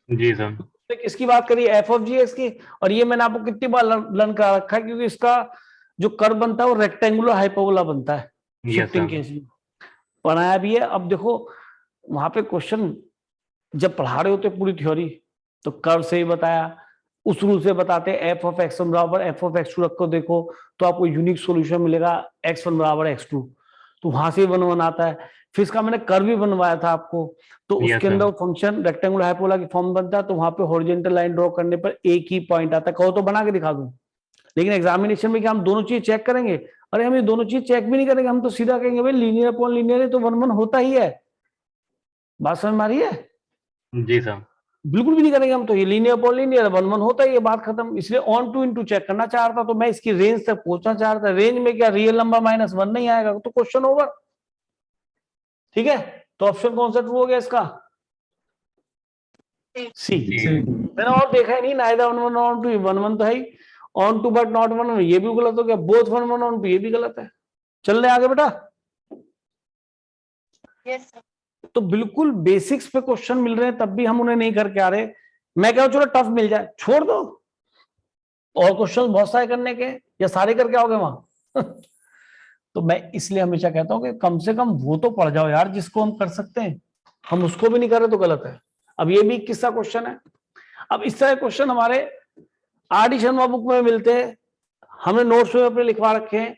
जी सर। तो किसकी बात करिए, एफ ऑफ जी एक्स की। और ये मैंने आपको कितनी बार लर्न करा रखा है, क्योंकि इसका जो कर्व बनता है वो रेक्टेंगुलर हाइपरबोला बनता है Yes, शिफ्टिंग sir. केस में, बनाया भी है। अब देखो वहां पे क्वेश्चन जब पढ़ा रहे होते पूरी थ्योरी, तो कर्व से ही बताया, उस रूल से बताते एफ ऑफ एक्स वन बराबर एफ ऑफ एक्स टू रखो, देखो तो आपको यूनिक सॉल्यूशन मिलेगा x1 बराबर x2, तो वहां से 1 1 आता है। फिर इसका मैंने कर्व भी बनवाया था आपको, तो Yes, उसके sir. अंदर फंक्शन रेक्टेंगुलर हाइपरबोला की फॉर्म बनता है, तो वहां पे हॉरिजॉन्टल लाइन ड्रॉ करने पर एक ही पॉइंट आता है। कहो तो बना के दिखा दूं, लेकिन एग्जामिनेशन में क्या हम दोनों चीज चेक करेंगे, अरे हम ये दोनों चीज चेक भी नहीं करेंगे, हम तो सीधा कहेंगे भाई लीनियर अपॉन लीनियर है तो 1 1 होता ही है। बात समझ में आ रही है? जी सर। बिल्कुल भी नहीं करेंगे हम तो, ये लीनियर अपॉन लीनियर 1 1 होता है, ये बात खत्म। इसलिए ऑन टू इनटू चेक करना चाह रहा था, तो मैं इसकी रेंज तक पहुंचना चाह रहा था। रेंज में क्या रियल नंबर -1 नहीं आएगा तो क्वेश्चन ओवर। ठीक है, तो ऑप्शन कौन सा ट्रू हो गया इसका, सी। मैंने और देखा ही नहीं, नाइदर 1 1 ऑन टू, 1 1 तो है ही, ऑन टू बट नॉट 1 1, ये भी गलत हो गया, बोथ 1 1 ऑन टू ये भी गलत है। चल रहे आगे बेटा। Yes sir. तो बिल्कुल बेसिक्स पे क्वेश्चन मिल रहे हैं तब भी हम उन्हें नहीं करके आ रहे। मैं कह रहा हूं चलो टफ मिल जाए, छोड़ दो, और क्वेश्चन बहुत सारे करने के, या सारे करके आओगे वहां तो मैं इसलिए हमेशा कहता हूं कि कम से कम वो तो पढ़ जाओ यार जिसको हम कर सकते हैं, हम उसको भी नहीं कर रहे तो गलत है। अब ये भी किस्सा क्वेश्चन है। अब इस तरह क्वेश्चन हमारे आर.डी. शर्मा बुक में मिलते हैं, हमने नोट्स में अपने लिखवा रखे हैं,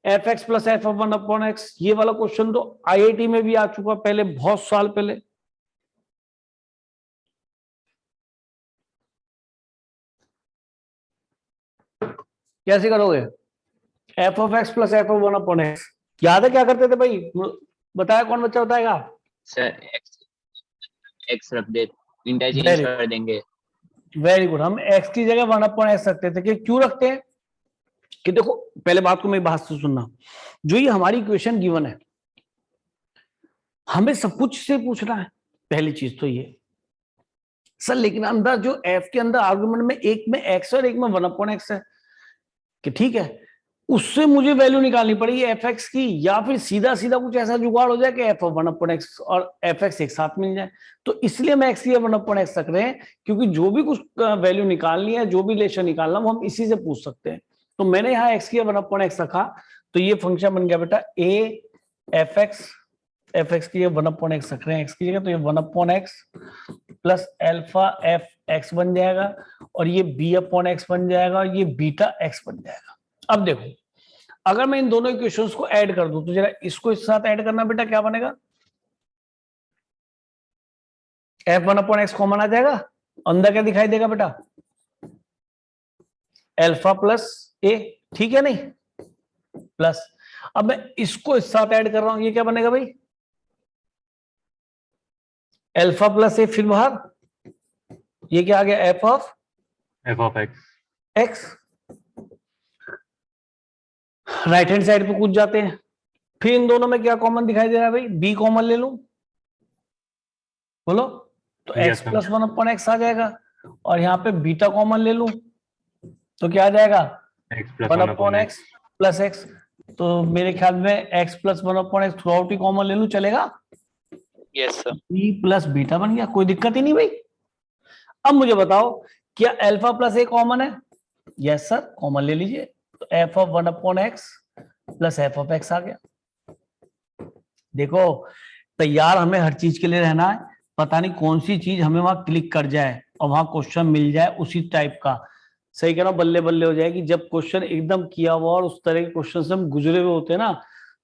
F x plus f of 1 upon x. ये वाला क्वेश्चन तो आईआईटी में भी आ चुका पहले, बहुत साल पहले। कैसे करोगे, F of x plus f of 1 upon x, याद है क्या करते थे भाई, बताया कौन बच्चा बताएगा? सर एक्स रख दे, इंटरचेंज कर देंगे। वेरी गुड, हम एक्स की जगह 1 अपॉन एक्स रखते थे। कि क्यों रखते हैं, कि देखो पहले बात को मेरी बात से सुनना, जो ये हमारी इक्वेशन गिवन है, हमें सब कुछ से पूछना है, पहली चीज तो ये सर। लेकिन अंदर जो एफ के अंदर आर्गुमेंट में एक में एक्स और एक में 1 अपॉन एक्स है, कि ठीक है उससे मुझे वैल्यू निकालनी पड़ेगी एफ एक्स की, या फिर सीधा सीधा कुछ ऐसा जुगाड़ हो जाए कि एफ ऑफ 1 अपॉन एक्स और एफ एक्स एक साथ मिल जाए। तो इसलिए मैं एक्स की 1 अपॉन एक्स रख रहे हैं, क्योंकि जो भी कुछ वैल्यू निकालनी है, जो भी रिलेशन निकालना वो हम इसी से पूछ सकते हैं। तो मैंने यहाँ एक्स की 1 अपॉन एक्स रखा, तो ये फंक्शन बन गया बेटा ए एफ एक्स की 1 अपॉन एक्स रख रहे हैं एक्स की जगह, तो ये 1 upon x plus alpha F x बन जाएगा, और ये बी अपॉन एक्स बन जाएगा, और ये बीटा एक्स बन जाएगा। अब देखो अगर मैं इन दोनों इक्वेशंस को ऐड कर दूं, तो जरा इसको इस साथ ऐड करना बेटा, क्या बनेगा, f1 अपॉन एक्स कॉमन आ जाएगा, अंदर क्या दिखाई देगा बेटा, एल्फा प्लस ए, ठीक है नहीं, प्लस। अब मैं इसको इस साथ ऐड कर रहा हूं, ये क्या बनेगा भाई, एल्फा प्लस ए, फिर बाहर ये क्या आ गया, F of x. Right hand side पे कूद जाते हैं, फिर इन दोनों में क्या कॉमन दिखाई दे रहा है भाई, बी कॉमन ले लूं, बोलो, तो Yes, x sir. Plus one upon x आ जाएगा, और यहाँ पे बीटा कॉमन ले लूं तो क्या आ जाएगा, x plus one 1 upon upon x. X plus x. तो मेरे ख्याल में x plus one upon x throughout ही कॉमन ले लूं, चलेगा, Yes, sir. B plus beta बन गया, कोई दिक्कत ही नहीं भाई। अब मुझे बताओ क्या अल्फा प्लस ए कॉमन है, यस सर कॉमन ले लीजिए, तो f of one upon x plus f of x आ गया। देखो तैयार हमें हर चीज के लिए रहना है, पता नहीं कौन सी चीज हमें वहां क्लिक कर जाए और वहां क्वेश्चन मिल जाए उसी टाइप का, सही कह रहा हूं, बल्ले बल्ले हो जाएगी। जब क्वेश्चन एकदम किया हुआ और उस तरह के क्वेश्चन से हम गुजरे हुए होते हैं ना,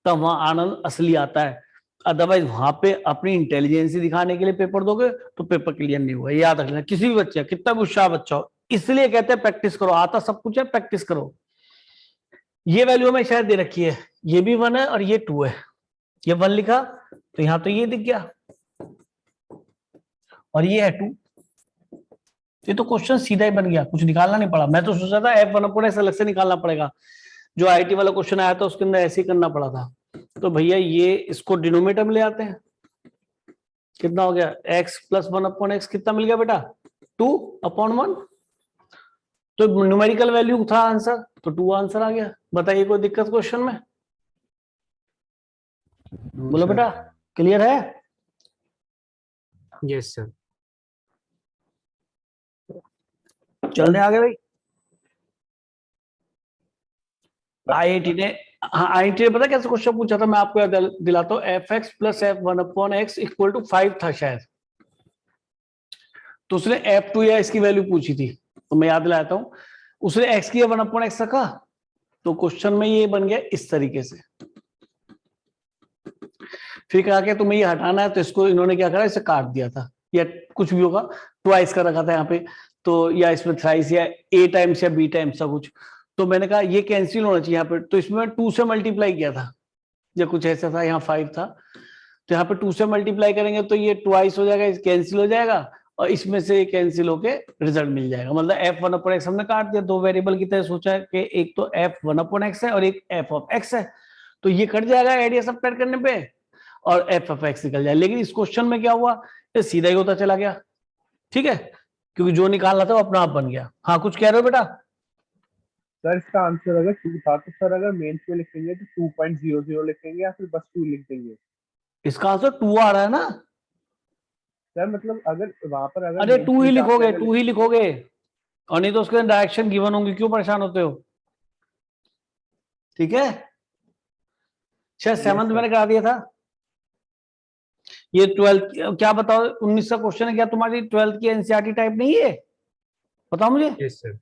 तब वहां आनंद असली आता है। अदरवाइज वहां पे अपनी इंटेलिजेंसी दिखाने के लिए पेपर दोगे तो पेपर क्लियर नहीं हुआ, याद रखना, किसी भी बच्चे, कितना भी होशियार बच्चा हो। इसलिए कहते हैं प्रैक्टिस करो, आता सब कुछ है, प्रैक्टिस करो। ये वैल्यू हमें शायद दे रखी है, ये भी 1 है और ये 2 है, ये 1 लिखा तो यहां तो ये दिख गया और ये है 2, ये तो क्वेश्चन सीधा ही बन गया, कुछ निकालना नहीं पड़ा। मैं तो सोचा था F1 अपॉन एक्स अलग से निकालना पड़ेगा, जो आईटी वाला क्वेश्चन आया था उसके अंदर ऐसे ही करना पड़ा था। तो भैया ये इसको डिनोमिनेटर में ले आते हैं, कितना हो गया, x प्लस 1 अपॉन एक्स, कितना मिल गया बेटा, 2 अपॉन 1, तो न्यूमेरिकल वैल्यू था आंसर, तो 2 आंसर आ गया। बताइए कोई दिक्कत क्वेश्चन में, बोलो बेटा, क्लियर है? Yes sir. चलने आगे भाई। आईआईटी ने, हाँ आईआईटी ने पता कैसे क्वेश्चन पूछा था, मैं आपको याद दिलाता हूँ, f x plus f one upon x equal to 5 था शायद, तो उसने F2 या इसकी वैल्यू पूछी थी, तो मैं याद दिलाता हूँ, उसने x की 1 अपॉन एक्स रखा, तो क्वेश्चन में ये बन गया इस तरीके से। फिर कहा कि तुम्हें ये हटाना है, तो इसको इन्होंने क्या करा, इसे काट दिया था, या कुछ भी होगा, ट्वाइस का रखा था यहाँ पे, तो या इसमें थ्राइस या a टाइम्स या b टाइम्स का कुछ, तो मैंने कहा ये कैंसिल होना चाहिए यहाँ पे, तो इसमें 2 से मल्टीप्लाई किया था या कुछ ऐसा था, यहाँ 5 था, तो यहाँ पे 2 से मल्टीप्लाई करेंगे तो ये ट्वाइस हो जाएगा, कैंसिल हो जाएगा, और इसमें से कैंसिल होके रिजल्ट मिल जाएगा। मतलब f1 अपॉन एक्स हमने काट दिया, 2 वेरिएबल की तरह सोचा है कि एक तो f1 अपॉन एक्स है और एक f ऑफ x है, तो ये कट जाएगा एडिया सब्ट्रैक्ट करने पे और f ऑफ x निकल जाए। लेकिन इस क्वेश्चन में क्या हुआ, ये सीधा ही होता चला गया, ठीक है, क्योंकि जो निकालना था वो अपना आप बन गया। हाँ कुछ कह रहे हो बेटा? सर इसका आंसर अगर 2 था तो सर अगर मेंस में लिखेंगे तो 2.00 लिखेंगे या फिर बस 2 लिख देंगे? इसका आंसर 2 आ रहा है ना सर मतलब अगर वहां पर अगर अरे mains 2 ही में लिखोगे, आपने 2 ही लिखोगे, और नहीं तो उसके डायरेक्शन गिवन होंगी, क्यों परेशान होते हो? ठीक है, शायद 7th मैंने करा दिया था, ये 12th क्या बताओ, 19 का क्वेश्चन है, क्या तुम्हारी 12th की एनसीईआरटी टाइप नहीं है, बताओ मुझे। Yes sir.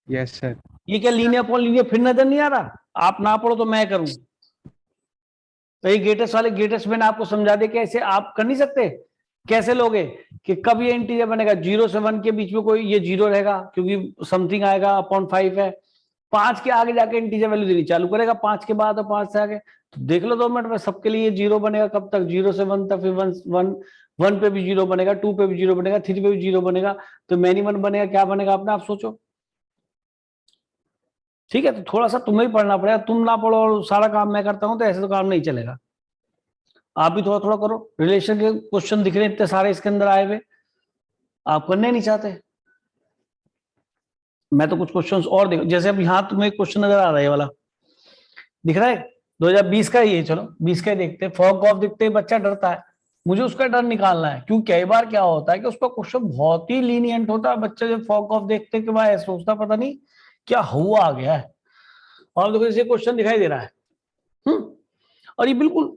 Yes sir. ये क्या लीनियर अपॉन लीनियर फिर नजर नहीं आ रहा? आप ना पढ़ो तो मैं करूं, तो ये ग्रेटेस्ट वाले ग्रेटेस्ट मैंने आपको समझा दे कि ऐसे आप कर नहीं सकते। कैसे लोगे कि कब ये इंटीजर बनेगा, 0 से 1 के बीच में कोई ये 0 रहेगा क्योंकि समथिंग आएगा अपॉन 5 है, 5 के आगे जाके इंटीजर वैल्यू देनी चालू करेगा, 5 के बाद और 5 से आगे, तो देख लो 2 मिनट में सबके लिए ये 0 बनेगा। कब तक, 0 से 1 तक, फिर 1 पे भी 0 बनेगा, 2 पे भी 0 बनेगा, 3 पे भी 0 बनेगा, तो मैनी 1 बनेगा, क्या बनेगा अपने आप सोचो। ठीक है, तो थोड़ा सा तुम्हें ही पढ़ना पड़ेगा, तुम ना पढ़ो और सारा काम मैं करता हूं तो ऐसे तो काम नहीं चलेगा। आप भी थोड़ा थोड़ा करो, रिलेशन के क्वेश्चन दिख रहे हैं इतने सारे इसके अंदर आए हुए, आप करने नहीं चाहते। मैं तो कुछ क्वेश्चंस और देखो, जैसे अब यहाँ तुम्हें क्वेश्चन नजर आ रहा है, ये वाला दिख रहा है 2020 का, ये चलो 20 का ही देखते हैं। फॉग ऑफ दिखते ही बच्चा डरता है, मुझे उसका डर निकालना है, क्योंकि कई बार क्या होता है कि उसका क्वेश्चन बहुत ही लीनियंट होता है, बच्चे जब फॉग ऑफ देखते के बाद सोचता पता नहीं क्या हुआ आ गया है, और देखो जैसे क्वेश्चन दिखाई दे रहा है, और ये बिल्कुल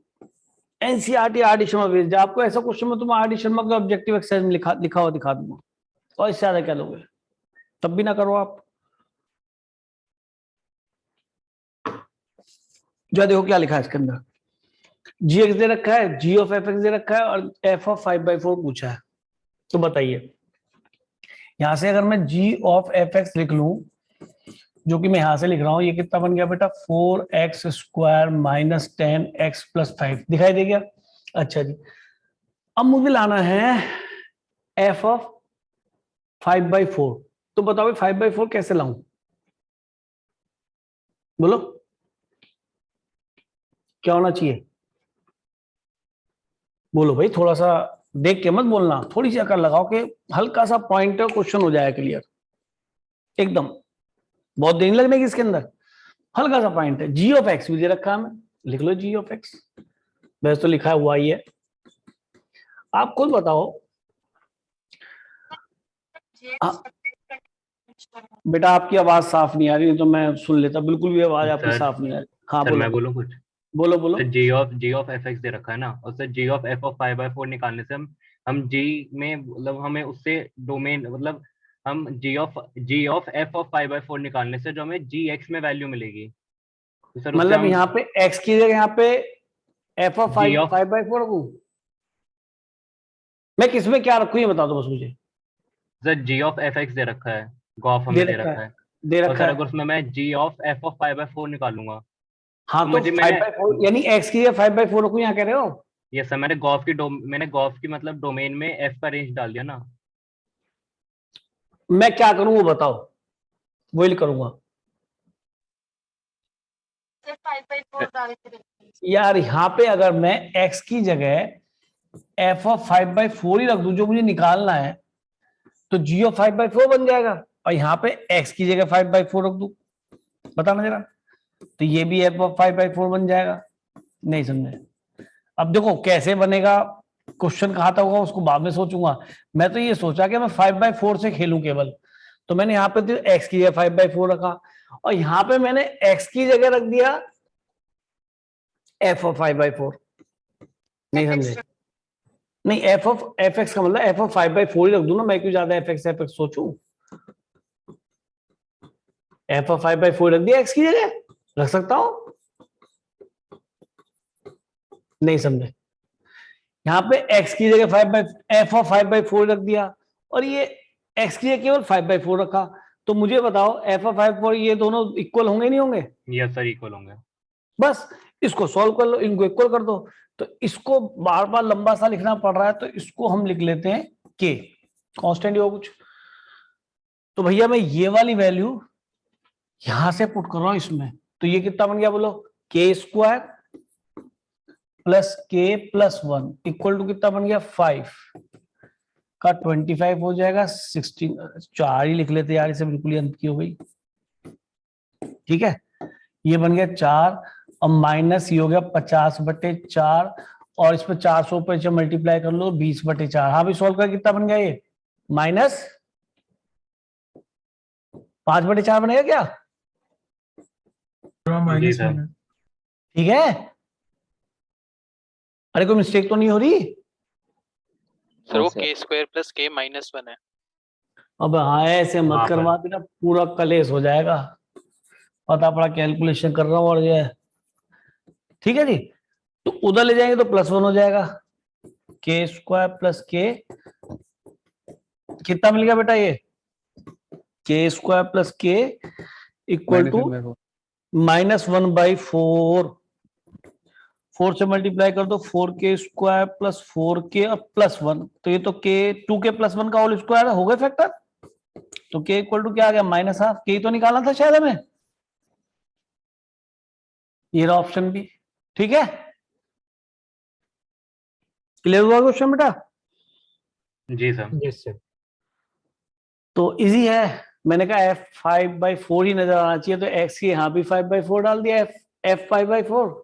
NCERT R D Sharma based, आपको ऐसा क्वेश्चन में तुम आर डी शर्मा का ऑब्जेक्टिव एक्सरसाइज में लिखा हुआ दिखा दूंगा, और इससे ज्यादा क्या लोगे, तब भी ना करो आप। जो देखो क्या लिखा है इसके अंदर, जी एक्स दे रखा है, जी ऑफ एफ एक्स दे रखा है, और एफ ऑफ 5/4 पूछा है। तो बताइए यहां से अगर मैं जी ऑफ एफ एक्स लिख लूं, जो कि मैं यहां से लिख रहा हूं, ये कितना बन गया बेटा, 4x square minus 10x plus 5, दिखाई दे गया। अच्छा जी, अब मुझे लाना है f ऑफ 5/4, तो बताओ 5/4 कैसे लाऊं, बोलो क्या होना चाहिए? बोलो भाई, थोड़ा सा देख के मत बोलना, थोड़ी सी अकल लगाओ कि हल्का सा पॉइंट क्वेश्चन हो जाए क्लियर एकदम, बहुत देर नहीं लगने की इसके अंदर, हल्का सा पॉइंट है। जी ऑफ एक्स भी दे रखा है हमें, लिख लो जी ऑफ एक्स, वैसे तो लिखा हुआ ही है। आप खुद बताओ। बेटा आपकी आवाज साफ नहीं आ रही, तो मैं सुन लेता, बिल्कुल भी आवाज आपकी सर साफ नहीं आ रही। हाँ सर बोलो मैं बोलूँ कुछ? बोलो बोलो। तो जी ऑफ एफ एक्स दे रखा है ना, और sir g of f of 5/4 निकालने से हम जी में मतलब हमें उससे डोमेन मतलब हम जी ऑफ एफ ऑफ 5/4 निकालने से जो हमें जी एक्स में वैल्यू मिलेगी, तो सर उससे मतलब हम यहाँ पे एक्स की जगह यहाँ पे एफ ऑफ जी ऑफ 5/4 रखूं, मैं किसमें क्या रखूं ये बता दो बस मुझे। Sir g of f x दे रखा है, गॉफ दे हमें दे रखा रखा है, है, दे और रखा सर है। अगर उसमें मैं जी ऑफ एफ ऑफ 5/4 निकालूंगा हाँ तो तो मुझे मैंने 5/4 यानी एक्स की जगह 5/4 रखूं, यहाँ कह रहे हो। ये सर मैंने गॉफ की मतलब डोमेन में एफ का रेंज डाल दिया ना। मैं क्या करूं वो बताओ, वही करूंगा। यार यहाँ पे अगर मैं x की जगह f ऑफ 5/4 ही रख दूं जो मुझे निकालना है, तो g ऑफ 5/4 बन जाएगा, और यहाँ पे x की जगह 5/4 रख दूं, बताना जरा, तो ये भी f ऑफ 5/4 बन जाएगा। नहीं समझे? अब देखो कैसे बनेगा, क्वेश्चन कहाँ तक होगा उसको बाद में सोचूंगा। मैं तो ये सोचा कि मैं 5/4 से खेलूं केवल, तो मैंने यहाँ पे तो x की जगह 5/4 रखा, और यहाँ पे मैंने x की जगह रख दिया f ऑफ 5/4। नहीं समझे? नहीं, एफ एक्स का मतलब एफ ऑफ 5/4 ही रख दूं ना, मैं क्यों ज्यादा एफ एक्स सोचूं। एफ ऑफ 5/4 रख दिया एक्स की जगह, रख सकता हूं। नहीं समझे? यहाँ पे एक्स की जगह एफ ऑफ 5/4 रख दिया, और ये एक्स की जगह केवल 5/4 रखा, तो मुझे बताओ एफ ऑफ 5/4 ये दोनों इक्वल होंगे नहीं होंगे? यस सर इक्वल होंगे। बस इसको सॉल्व कर लो, इनको इक्वल कर दो। तो इसको बार बार लंबा सा लिखना पड़ रहा है, तो इसको हम लिख लेते हैं के, कांस्टेंट ही हो कुछ। तो भैया मैं ये वाली वैल्यू यहां से पुट कर रहा हूं इसमें, तो ये कितना बन गया बोलो, के स्क्वायर प्लस के प्लस 1 इक्वल टू कितना बन गया 5 का 25 हो जाएगा 16, 4 ही लिख लेते यार, इसे बिल्कुल ही अंत की हो गई। ठीक है, ये बन गया 4, अब माइनस ये हो गया 50/4, और इस पर 400 पे जब मल्टीप्लाई कर लो 20/4। हाँ भी सॉल्व कर कितना बन गया ये, माइनस 5/4 बनेगा क्या? जी सर। ठीक है, अरे कोई मिस्टेक तो नहीं हो रही? सर वो sir. k square plus k minus 1 है। अब हाँ ऐसे मत हाँ, करवा देना, पूरा कलेश हो जाएगा। पता पड़ा कैलकुलेशन कर रहा हूँ और ये, ठीक है जी। तो उधर ले जाएंगे तो +1 हो जाएगा, के स्क्वायर प्लस के, कितना मिल गया बेटा ये, के स्क्वायर प्लस के इक्वल टू -1/4। 4 से मल्टीप्लाई कर दो, 4k स्क्वायर प्लस 4k अब +1, तो ये तो k 2k + 1 का होल स्क्वायर हो गया फैक्टर, तो k इक्वल टू क्या आ गया -1/2। k तो निकालना था शायद हमें, ये रहा ऑप्शन बी। ठीक है, क्लियर हुआ क्वेश्चन बेटा? जी सर। Yes sir. तो इजी है, मैंने कहा f 5/4 ही नजर आना चाहिए, तो x की यहाँ भी 5/4 डाल दिया, f 5/4,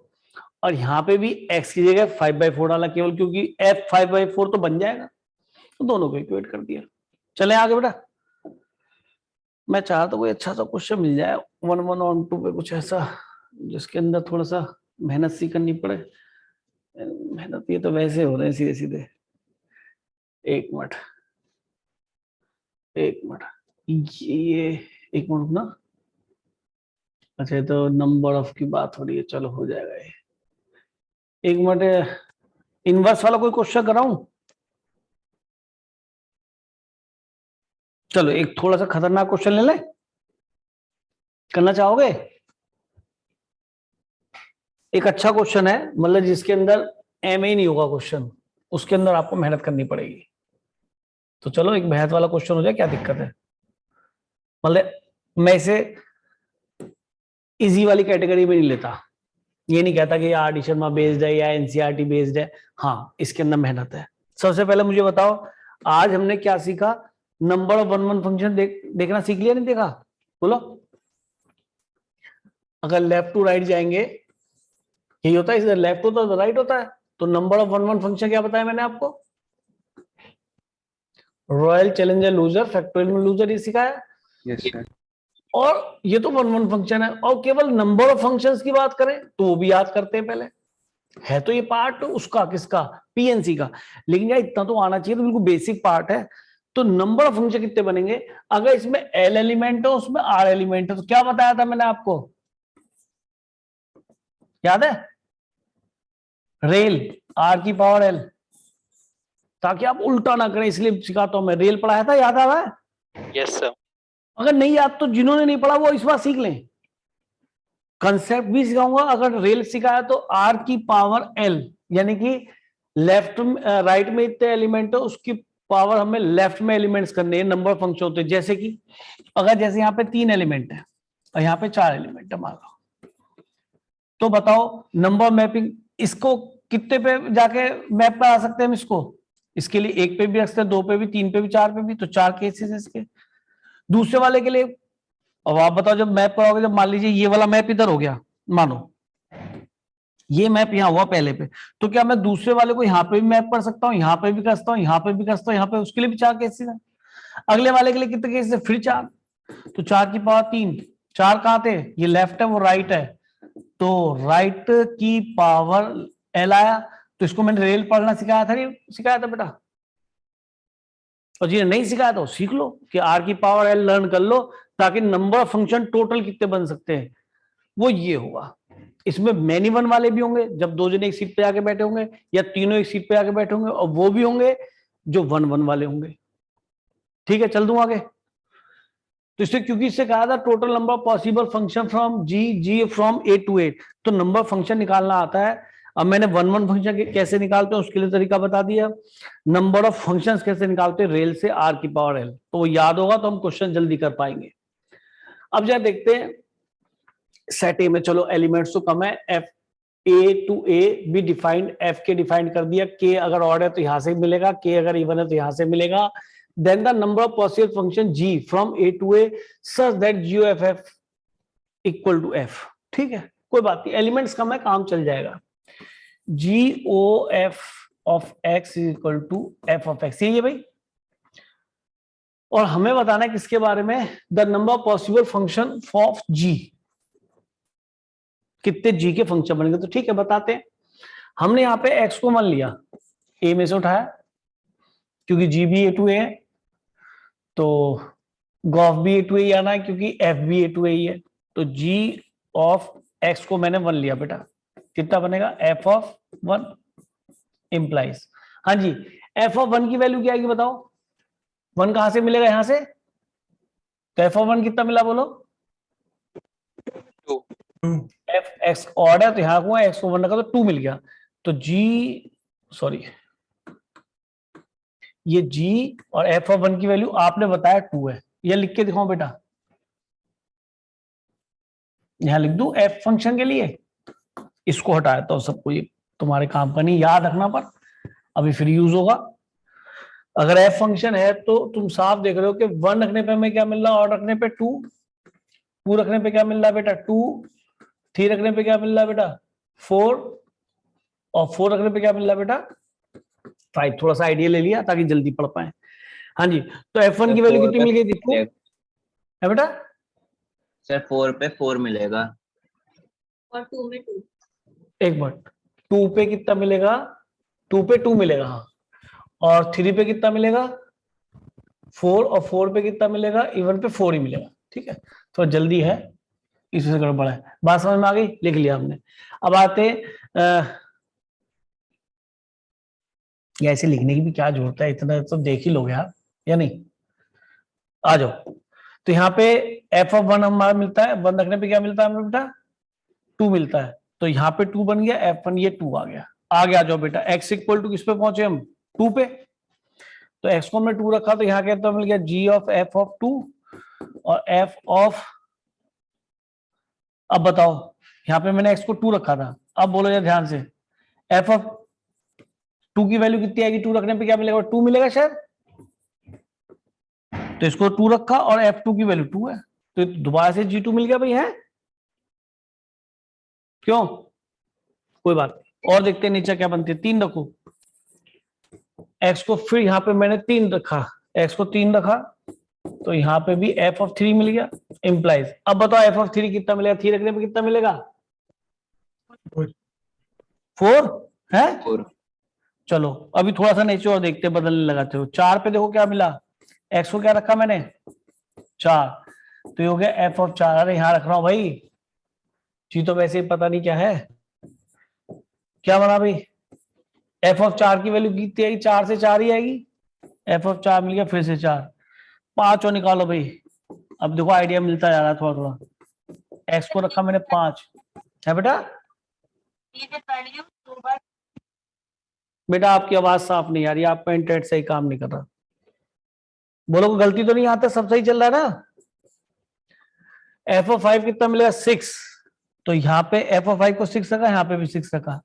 और यहाँ पे भी x की जगह 5/4 डाला केवल, क्योंकि f 5/4 तो बन जाएगा, तो दोनों को इक्वेट कर दिया। चले आगे बेटा, मैं चाहता कोई अच्छा सा क्वेश्चन मिल जाए 1 on 2 पे, कुछ ऐसा जिसके अंदर थोड़ा सा मेहनत सी करनी पड़े। मेहनत ये तो वैसे हो रहे हैं सीधे सीधे। एक मिनट ये एक मिनट ना, अच्छा ये तो नंबर ऑफ की बात हो रही है, चलो हो जाएगा ये। एक मिनट, इनवर्स वाला कोई क्वेश्चन कराऊं? चलो एक थोड़ा सा खतरनाक क्वेश्चन ले लें, करना चाहोगे? एक अच्छा क्वेश्चन है, मतलब जिसके अंदर एम ही नहीं होगा क्वेश्चन, उसके अंदर आपको मेहनत करनी पड़ेगी। तो चलो एक मेहनत वाला क्वेश्चन हो जाए, क्या दिक्कत है? मतलब मैं इसे इजी वाली कैटेगरी में नहीं लेता, ये नहीं कहता कि आर डी शर्मा बेस्ड है या एनसीईआरटी बेस्ड है। हाँ, इसके अंदर मेहनत है। सबसे पहले मुझे बताओ, आज हमने क्या सीखा? Number of one one function देखना सीख लिया, नहीं देखा? बोलो। अगर लेफ्ट टू राइट जाएंगे, यही होता है, लेफ्ट होता है तो राइट होता है। तो number of one one function क्या बताया मैंने आपको? रॉयल चैलेंजर लूजर, फैक्टोरियल में लूजर, ये सिखाया। Yes sir. और ये तो वन वन फंक्शन है। और केवल नंबर ऑफ फंक्शंस की बात करें तो वो भी याद करते हैं पहले, है तो ये पार्ट उसका, किसका? पीएनसी का। लेकिन यार इतना तो आना चाहिए, तो बिल्कुल बेसिक पार्ट है। तो नंबर ऑफ फंक्शन कितने बनेंगे? अगर इसमें एल एलिमेंट है, उसमें आर एलिमेंट है, तो क्या बताया था मैंने आपको, याद है? रेल आर की पावर एल, ताकि आप उल्टा ना करें, इसलिए सिखाता हूं मैं। रेल पढ़ाया था, याद आ रहा है? Yes, sir. अगर नहीं याद तो जिन्होंने नहीं पढ़ा वो इस बार सीख लें। कंसेप्ट भी सिखाऊंगा। अगर रेल सिखाया तो आर की पावर एल, यानी कि लेफ्ट राइट में इतने एलिमेंट है, उसकी पावर हमें लेफ्ट में एलिमेंट्स करने हैं। नंबर फंक्शन होते हैं। जैसे कि अगर जैसे यहाँ पे 3 एलिमेंट है और यहाँ पे 4 एलिमेंट है मान लो, तो बताओ नंबर मैपिंग इसको कितने पे जाके मैप करा सकते हैं हम इसको? इसके लिए 1 पे भी रख सकते हैं, 2 पे भी, 3 पे भी, 4 पे भी। तो 4 केसेस इसके। दूसरे वाले के लिए अब आप बताओ, जब मैप कराओगे, जब मान लीजिए ये वाला मैप इधर हो गया, मानो ये मैप यहाँ हुआ पहले पे, तो क्या मैं दूसरे वाले को यहाँ पे भी मैप कर सकता हूँ, यहाँ पे भी कर सकता हूँ, यहाँ पे भी कर सकता हूँ, यहाँ पे? उसके लिए भी 4 केसेस है। अगले वाले के लिए कितने केसेस है? फिर 4। तो 4 की पावर 3। 4 कहाँ थे? ये लेफ्ट है, वो राइट है, तो राइट की पावर एल आया। तो इसको मैंने रेल पढ़ना सिखाया था, नहीं सिखाया था बेटा? और जिन्हें नहीं सिखाया तो सीख लो कि आर की पावर एल लर्न कर लो, ताकि नंबर ऑफ फंक्शन टोटल कितने बन सकते हैं वो ये होगा। इसमें मैनी वन वाले भी होंगे, जब 2 जने एक सीट पे आके बैठे होंगे, या तीनों एक सीट पे आके बैठे होंगे, और वो भी होंगे जो वन वन वाले होंगे। ठीक है, चल दूं आगे। तो इससे, क्योंकि इससे कहा था total number of possible function from g from A to A, तो नंबर फंक्शन निकालना आता है। अब मैंने वन वन फंक्शन कैसे निकालते हैं उसके लिए तरीका बता दिया। नंबर ऑफ फंक्शंस कैसे निकालते हैं? रेल से आर की पावर एल, तो वो याद होगा तो हम क्वेश्चन जल्दी कर पाएंगे। अब जरा देखते हैं सेट ए में। चलो एलिमेंट्स तो कम है, f A to A B defined, f के डिफाइंड कर दिया। के अगर ऑड है तो यहां से मिलेगा, के अगर इवन है तो यहां से मिलेगा। Then the number of possible function g from A to A such that g of f equal to f. ठीक है, कोई बात नहीं, एलिमेंट्स कम है, काम चल जाएगा। G o f of x is equal to f of x, यही है भाई। और हमें बताना है किसके बारे में? The number of possible function of G, कितने जी के फंक्शन बनेंगे। तो ठीक है, बताते हैं। हमने यहाँ पे एक्स को मान लिया, ए में से उठाया, क्योंकि जी भी ए टू ए है, तो गॉफ भी ए टू ए आना है, क्योंकि एफ भी ए टू ए है। तो जी ऑफ एक्स को मैंने 1 लिया बेटा, कितना बनेगा? F of 1 implies. हाँ जी, एफ ऑफ 1 की वैल्यू क्या आएगी बताओ? 1 कहां से मिलेगा? यहां से। तो एफ ऑफ 1 कितना मिला बोलो? 2. एफ एक्स ऑड है तो यहां को एक्स को 1 रखा तो 2 मिल गया। तो जी, सॉरी, ये जी और एफ ऑफ 1 की वैल्यू आपने बताया 2 है। ये लिख के दिखाऊं बेटा? यहां लिख दूं एफ फंक्शन के लिए? इसको हटाया तो सबको, ये तुम्हारे काम का नहीं, याद रखना, पर अभी फिर यूज होगा। अगर एफ फंक्शन है तो तुम साफ देख रहे हो कि 1 रखने पे हमें क्या मिल रहा है? ऑड रखने पे 2, 2 रखने पे क्या मिल रहा है बेटा? 2, 3 रखने पे क्या मिल रहा है बेटा? 4, और 4 रखने पे क्या मिल रहा है बेटा? 5। थोड़ा सा आइडिया ले लिया ताकि जल्दी पढ़ पाए। हाँ जी, तो F1 की वैल्यू कितनी मिल गई? देखो है बेटा, सर 4 पे 4 मिलेगा और 2 में 2। एक मिनट, 2 पे कितना मिलेगा? 2 पे 2 मिलेगा, हाँ। और 3 पे कितना मिलेगा? 4, और 4 पे कितना मिलेगा? इवन पे 4 ही मिलेगा। ठीक है, थोड़ा जल्दी है, इससे गड़बड़ है। बात समझ में आ गई? लिख लिया हमने। अब आते ऐसे लिखने की भी क्या जरूरत है, इतना तो देख ही लोगे आप, या नहीं? आ जाओ। तो यहाँ पे एफ ऑफ 1 हमारा मिलता है, 1 रखने पे क्या मिलता है हमें बेटा? 2 मिलता है। तो यहाँ पे 2 बन गया, F1 ये 2 आ गया। आगे आ जाओ बेटा, x इक्वल टू किस पे पहुंचे हम? 2 पे। तो x को हमने 2 रखा, तो यहाँ कहता मिल गया g ऑफ f ऑफ 2 और f ऑफ, अब बताओ यहाँ पे मैंने x को 2 रखा था। अब बोलो यार ध्यान से, f ऑफ 2 की वैल्यू कितनी आएगी? 2 रखने पे क्या मिलेगा? 2 मिलेगा शायद। तो इसको 2 रखा और f2 की वैल्यू 2 है, तो दोबारा से g2 मिल गया भाई, है क्यों? कोई बात नहीं, और देखते हैं नीचे क्या बनती है। 3 रखो, x को फिर यहाँ पे मैंने 3 रखा, x को 3 रखा, तो यहाँ पे भी f ऑफ 3 मिल गया, इंप्लाइज। अब बताओ f ऑफ 3 कितना मिलेगा? 3 रखने पे कितना मिलेगा? 4 है। 4 चलो अभी थोड़ा सा नीचे और देखते हैं, बदलने लगाते हो। 4 पे देखो क्या मिला, x को क्या रखा मैंने? 4, तो ये हो गया f ऑफ 4। अरे यहाँ रख रहा हूं भाई जी, तो वैसे ही पता नहीं क्या है, क्या बना भाई? f ऑफ 4 की वैल्यू कितनी आएगी? 4 से 4 ही आएगी। f ऑफ 4 मिल गया, फिर से 4, 5 और निकालो भाई। अब देखो आइडिया मिलता जा रहा है थोड़ा थोड़ा। x को रखा मैंने 5, है बेटा? बेटा आपकी आवाज साफ नहीं आ रही, आपका इंटरनेट सही काम नहीं कर रहा। बोलो गलती तो नहीं आता, सब सही चल रहा है ना? f ऑफ 5 कितना मिलेगा? 6, तो यहाँ पे f ऑफ 5 को 6 रखा, यहाँ पे भी 6 रखा,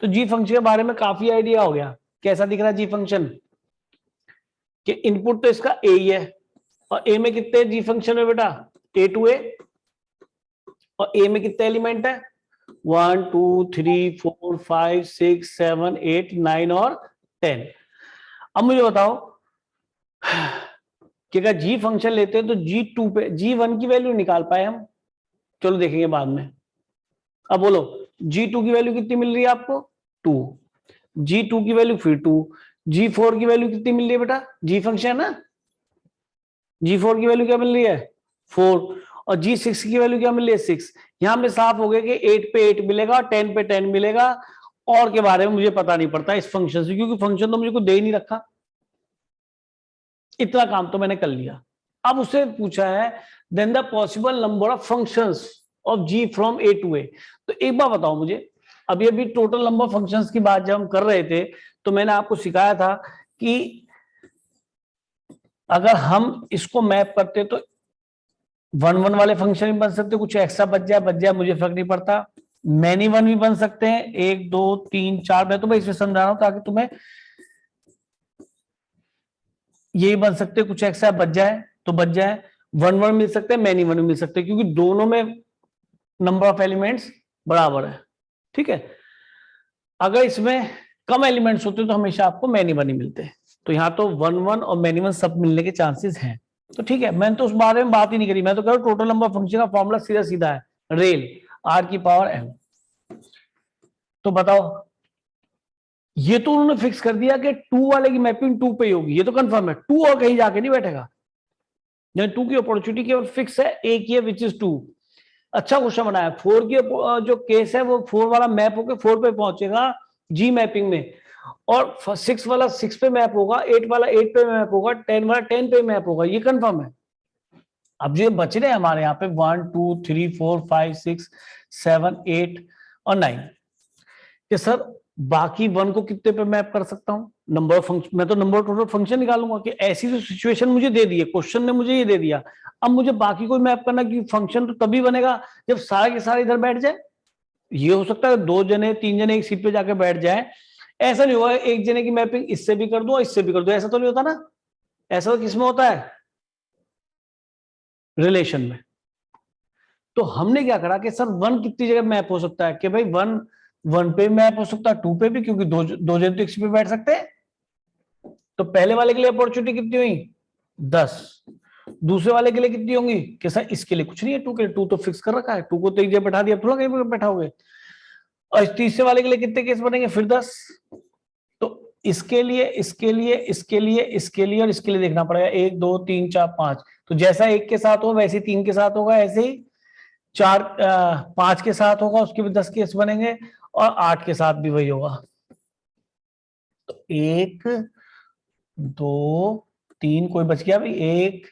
तो जी फंक्शन के बारे में काफी आइडिया हो गया। कैसा दिख रहा है जी फंक्शन? कि इनपुट तो इसका a ही है, और a में कितने जी फंक्शन है बेटा? a टू a, और a में कितने एलिमेंट है? 1 2 3 4 5 6 7 8 9 और 10। अब मुझे बताओ कि अगर जी फंक्शन लेते हैं तो G2 पे G1 की वैल्यू निकाल पाए हम? चलो देखेंगे बाद में। अब बोलो G2 की वैल्यू कितनी मिल रही है आपको? 2, G2 की वैल्यू फिर 2, G4 की वैल्यू कितनी मिल रही है बेटा? जी फंक्शन है ना, G4 की वैल्यू क्या मिल रही है? 4, और G6 की वैल्यू क्या मिल रही है? 6। यहां में साफ हो गया कि 8 पे 8 मिलेगा, 10 पे 10 मिलेगा, और के बारे में मुझे पता नहीं पड़ता इस फंक्शन से, क्योंकि फंक्शन तो मुझे को दे ही नहीं रखा। इतना काम तो मैंने कर लिया। अब उससे पूछा है then the possible number of functions of g from A to A. तो एक बार बताओ मुझे, अभी टोटल नंबर ऑफ फंक्शंस की बात जब हम कर रहे थे तो मैंने आपको सिखाया था कि अगर हम इसको मैप करते तो 1 1 वाले फंक्शन भी बन सकते, कुछ एक्स्ट्रा बच जाए मुझे फर्क नहीं पड़ता। मैनी वन भी बन सकते हैं, 1 2 3 4। मैं तुम्हें इसमें समझा रहा हूं ताकि तुम्हें यही बन सकते, कुछ एक्स्ट्रा बच जाए तो बच जाए। 1 1 मिल सकते हैं, मैनी वन भी मिल सकते हैं, क्योंकि दोनों में नंबर ऑफ एलिमेंट्स बराबर है। ठीक है, अगर इसमें कम एलिमेंट्स होते तो हमेशा आपको मैनी वन ही मिलते हैं, तो यहाँ तो 1 1 और मैनी वन सब मिलने के चांसेस हैं। तो ठीक है, मैंने तो उस बारे में बात ही नहीं करी, मैं तो कह रहा हूं टोटल नंबर ऑफ फंक्शन का फॉर्मूला सीधा सीधा है, रेल r की पावर m। तो बताओ, ये तो उन्होंने फिक्स कर दिया कि 2 वाले की मैपिंग 2 पे ही होगी, ये तो कंफर्म है, 2 और कहीं जाके नहीं बैठेगा। 2 की अपॉर्चुनिटी केवल फिक्स है, एक ही है विच इज 2। अच्छा क्वेश्चन बनाया। 4 की जो केस है वो 4 वाला मैप होकर 4 पे पहुंचेगा जी मैपिंग में, और 6 वाला 6 पे मैप होगा, 8 वाला 8 पे मैप होगा, 10 वाला 10 पे मैप होगा, ये कंफर्म है। अब जो बच रहे हैं हमारे यहाँ पे 1 2 3 4 5 6 7 8 और 9, कि सर बाकी 1 को कितने पे मैप कर सकता हूं? नंबर ऑफ फंक्शन, मैं तो नंबर ऑफ टोटल फंक्शन निकालूंगा कि ऐसी जो सिचुएशन मुझे दे दी है, क्वेश्चन ने मुझे ये दे दिया, अब मुझे बाकी कोई मैप करना, कि फंक्शन तो तभी बनेगा जब सारे के सारे इधर बैठ जाए। ये हो सकता है 2 जने 3 जने एक सीट पे जाके बैठ जाए, ऐसा नहीं होगा एक जने की मैपिंग इससे भी कर दो और इससे भी कर दो, ऐसा तो नहीं होता ना। ऐसा तो किसमें होता है? रिलेशन में। तो हमने क्या करा कि सर 1 कितनी जगह मैप हो सकता है, कि भाई 1 पे मैप हो सकता है, 2 पे भी, क्योंकि दो जन तो एक सीट पे बैठ सकते हैं। तो पहले वाले के लिए अपॉर्चुनिटी कितनी हुई? 10। दूसरे वाले के लिए कितनी होंगी? कि सर इसके लिए कुछ नहीं है, 2 के लिए 2 तो फिक्स कर रखा है, 2 को तो एक जगह बैठा दिया, थोड़ा कहीं पर बैठाओगे। और तीसरे वाले के लिए कितने केस बनेंगे? फिर 10। तो इसके लिए, इसके लिए, इसके लिए, इसके लिए और इसके लिए देखना पड़ेगा, 1 2 3 4 5। तो जैसा 1 के साथ हो वैसे 3 के साथ होगा, ऐसे ही 5 के साथ होगा, उसके भी 10 केस बनेंगे, और 8 के साथ भी वही होगा। तो 1 2 3 कोई बच गया भाई? 1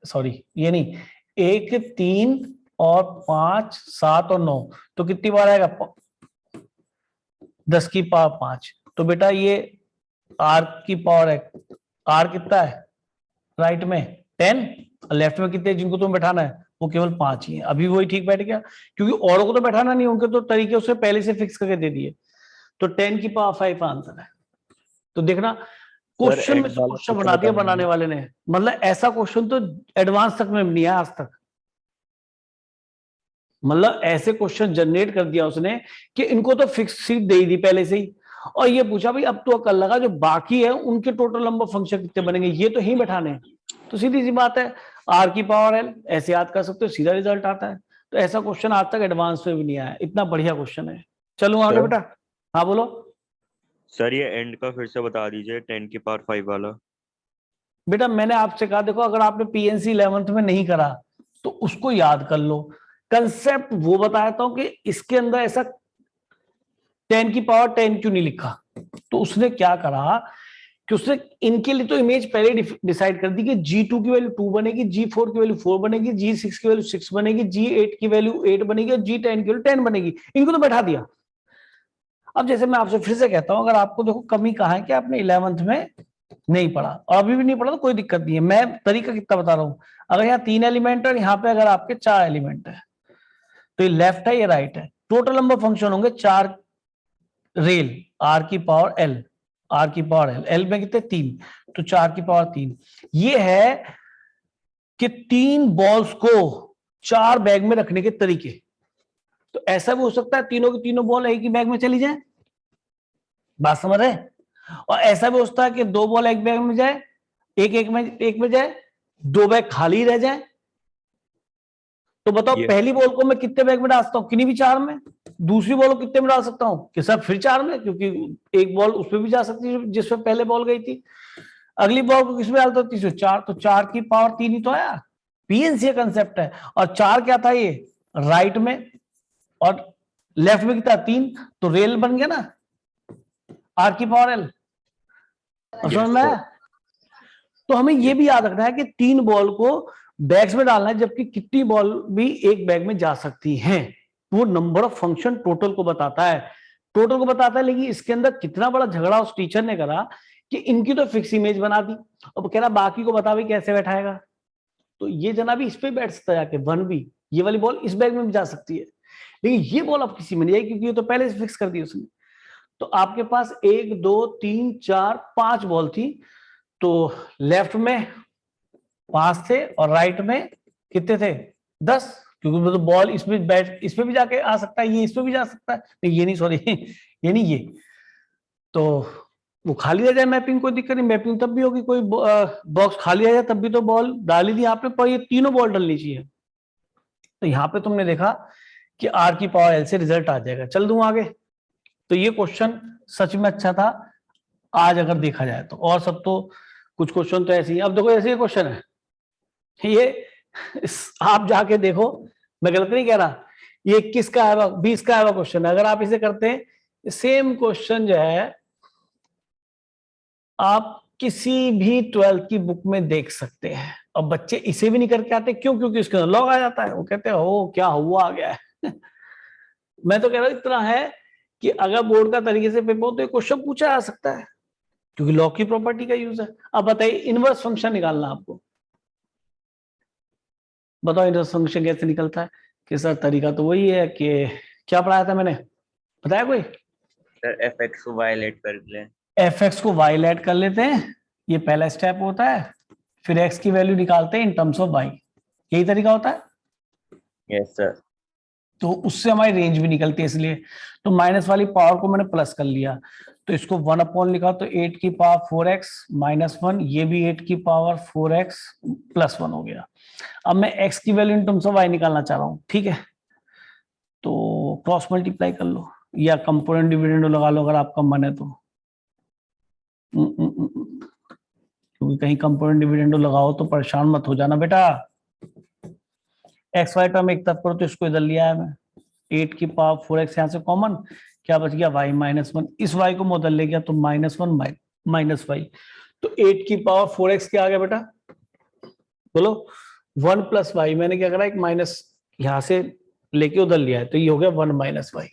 सॉरी ये नहीं, 1 3 और 5 7 और 9, तो कितनी बार आएगा? 10 की पावर 5। तो बेटा ये r की पावर है, r कितना है? राइट में 10, और लेफ्ट में कितने जिनको तुम्हें बैठाना है? वो केवल 5 ही है। अभी वही ठीक बैठ गया, क्योंकि औरों को तो बैठाना नहीं, उनके तो तरीके उससे पहले से फिक्स करके दे दिए। तो 10 की पावर 5 आंसर है। तो देखना क्वेश्चन में से क्वेश्चन बना दिया बनाने वाले ने, मतलब ऐसा क्वेश्चन तो एडवांस तक में भी नहीं है आज तक। मतलब ऐसे क्वेश्चन जनरेट कर दिया उसने कि इनको तो फिक्स सीट दे ही दी पहले से ही, और ये पूछा भाई अब तो कर लगा जो बाकी है उनके टोटल नंबर फंक्शन कितने बनेंगे, ये तो ही बैठाने हैं। तो सीधी सी बात है, आर की पावर एल ऐसे याद कर सकते हो, सीधा रिजल्ट आता है। तो ऐसा क्वेश्चन आज तक एडवांस में भी नहीं आया, इतना बढ़िया क्वेश्चन है। चलो आगे बेटा, हाँ बोलो। सर ये एंड का फिर से बता दीजिए, 10 की पावर 5 वाला। बेटा मैंने आपसे कहा देखो, अगर आपने पीएनसी 11th में नहीं करा तो उसको याद कर लो। कंसेप्ट वो बताता हूं कि इसके अंदर ऐसा 10 की पावर 10 क्यों नहीं लिखा। तो उसने क्या करा कि उसने इनके लिए तो इमेज पहले डिसाइड कर दी कि G2 की वैल्यू 2 बनेगी, G4 की वैल्यू 4 बनेगी, G6 की वैल्यू 6 बनेगी, G8 की वैल्यू 8 बनेगी और G10 की वैल्यू 10 बनेगी। इनको तो बैठा दिया। अब जैसे मैं आपसे फिर से कहता हूं, अगर आपको देखो कमी कहां है कि आपने 11th में नहीं पढ़ा और अभी भी नहीं पढ़ा तो कोई दिक्कत नहीं है। मैं तरीका कितना बता रहा हूं, अगर यहाँ 3 एलिमेंट है, यहाँ पे अगर आपके 4 एलिमेंट है, तो ये लेफ्ट है ये राइट है, टोटल नंबर फंक्शन होंगे 4 रेल आर की पावर एल, आर की पावर एल, एल में कितने 3, तो 4 की पावर 3। ये है कि 3 बॉल्स को 4 बैग में रखने के तरीके। तो ऐसा भी हो सकता है तीनों की तीनों बॉल एक ही बैग में चली जाए, बात समझ रहे। और ऐसा भी हो सकता है कि 2 बॉल एक बैग में जाए, एक में जाए, 2 बैग खाली रह जाए। तो बताओ पहली बॉल को मैं कितने बैग में डाल सकता हूँ, किन्हीं भी 4 में। दूसरी बॉल को कितने में डाल सकता हूँ कि सब फिर 4 में, क्योंकि एक बॉल उसमें भी जा सकती है जिसमें पहले बॉल गई थी। अगली बॉल को किसमें डालता हूँ, तीसरे 4, तो 4 की पावर 3 ही तो आया। पीएनसी कंसेप्ट है। और 4 क्या था ये राइट में, और लेफ्ट में कितना 3, तो रेल बन गया ना आर की पावर एल। समझ में आया। तो हमें ये भी याद रखना है कि 3 बॉल को बैग्स में डालना है, जबकि कितनी बॉल भी एक बैग में जा सकती हैं। वो नंबर ऑफ फंक्शन टोटल को बताता है, टोटल को बताता है। लेकिन इसके अंदर कितना बड़ा झगड़ा उस टीचर ने करा कि इनकी तो फिक्स इमेज बना दी, अब कह रहा बाकी को बता भी कैसे बैठाएगा। तो ये जना भी इस पे बैठ सकता है जाके 1 भी, ये वाली बॉल इस बैग में भी जा सकती है, लेकिन ये बॉल अब किसी में नहीं आई क्योंकि ये तो पहले से फिक्स कर दी उसने। तो आपके पास 1 2 3 4 5 बॉल थी, तो लेफ्ट में 5 थे और राइट में कितने थे 10, क्योंकि तो बॉल इसमें इसमें भी जाके आ सकता है, ये इसमें भी जा सकता है, नहीं ये नहीं सॉरी ये नहीं ये, तो वो खाली रह जाए मैपिंग, कोई दिक्कत नहीं, मैपिंग तब भी होगी, कोई बॉक्स खाली रह जाए तब भी तो बॉल डाली दी आपने, पर ये तीनों बॉल डलनी चाहिए। तो यहाँ पे तुमने देखा कि आर की पावर एल से रिजल्ट आ जाएगा। चल दूं आगे। तो ये क्वेश्चन सच में अच्छा था आज अगर देखा जाए तो, और सब तो कुछ क्वेश्चन तो ऐसे ही। अब देखो ऐसे ही क्वेश्चन है ये, आप जाके देखो, मैं गलत नहीं कह रहा, ये 21 का आया 20 का आया क्वेश्चन है। अगर आप इसे करते हैं सेम क्वेश्चन जो है आप किसी भी 12th की बुक में देख सकते हैं। अब बच्चे इसे भी नहीं करके आते, क्यों? क्योंकि इसके अंदर लॉग आ जाता है, वो कहते हैं हो क्या हुआ आ गया है मैं तो कह रहा हूं इतना है कि अगर बोर्ड का तरीके से पेपर हो तो ये क्वेश्चन पूछा जा सकता है, क्योंकि लॉग की प्रॉपर्टी का यूज है। अब बताइए इनवर्स फंक्शन निकालना आपको, बताओ इनवर्स फंक्शन कैसे निकलता है। कि सर तरीका तो वही है कि क्या पढ़ाया था मैंने, बताया कोई? सर fx को y लेट कर लें। fx को y ऐड कर लेते हैं, ये पहला स्टेप होता है। फिर x की वैल्यू निकालते हैं इन टर्म्स ऑफ y, यही तरीका होता है। Yes sir. तो उससे हमारी रेंज भी निकलती है, इसलिए तो माइनस वाली पावर को मैंने प्लस कर लिया, तो इसको 1 अपॉन लिखा, तो 8 की पावर 4x माइनस 1, ये भी 8 की पावर 4x प्लस 1 हो गया। अब मैं x की value in terms of y निकालना चाह रहा हूँ, ठीक है। तो क्रॉस मल्टीप्लाई कर लो या कंपोनेंट डिविडेंड लगा लो अगर आपका मन है तो, क्योंकि कहीं कंपोनेंट डिविडेंड लगाओ तो परेशान मत हो जाना बेटा। एक्स वाई टर्म एक तरफ करो, तो इसको इधर लिया है मैं, 8 की पावर 4x यहाँ से कॉमन, क्या बच गया y माइनस 1, इस y को मैं उधर ले गया तो -1 माइनस y, तो 8 की पावर 4x क्या आ गया बेटा बोलो 1 प्लस y, मैंने क्या करा एक माइनस यहाँ से लेके उधर लिया है, तो ये हो गया 1 माइनस y।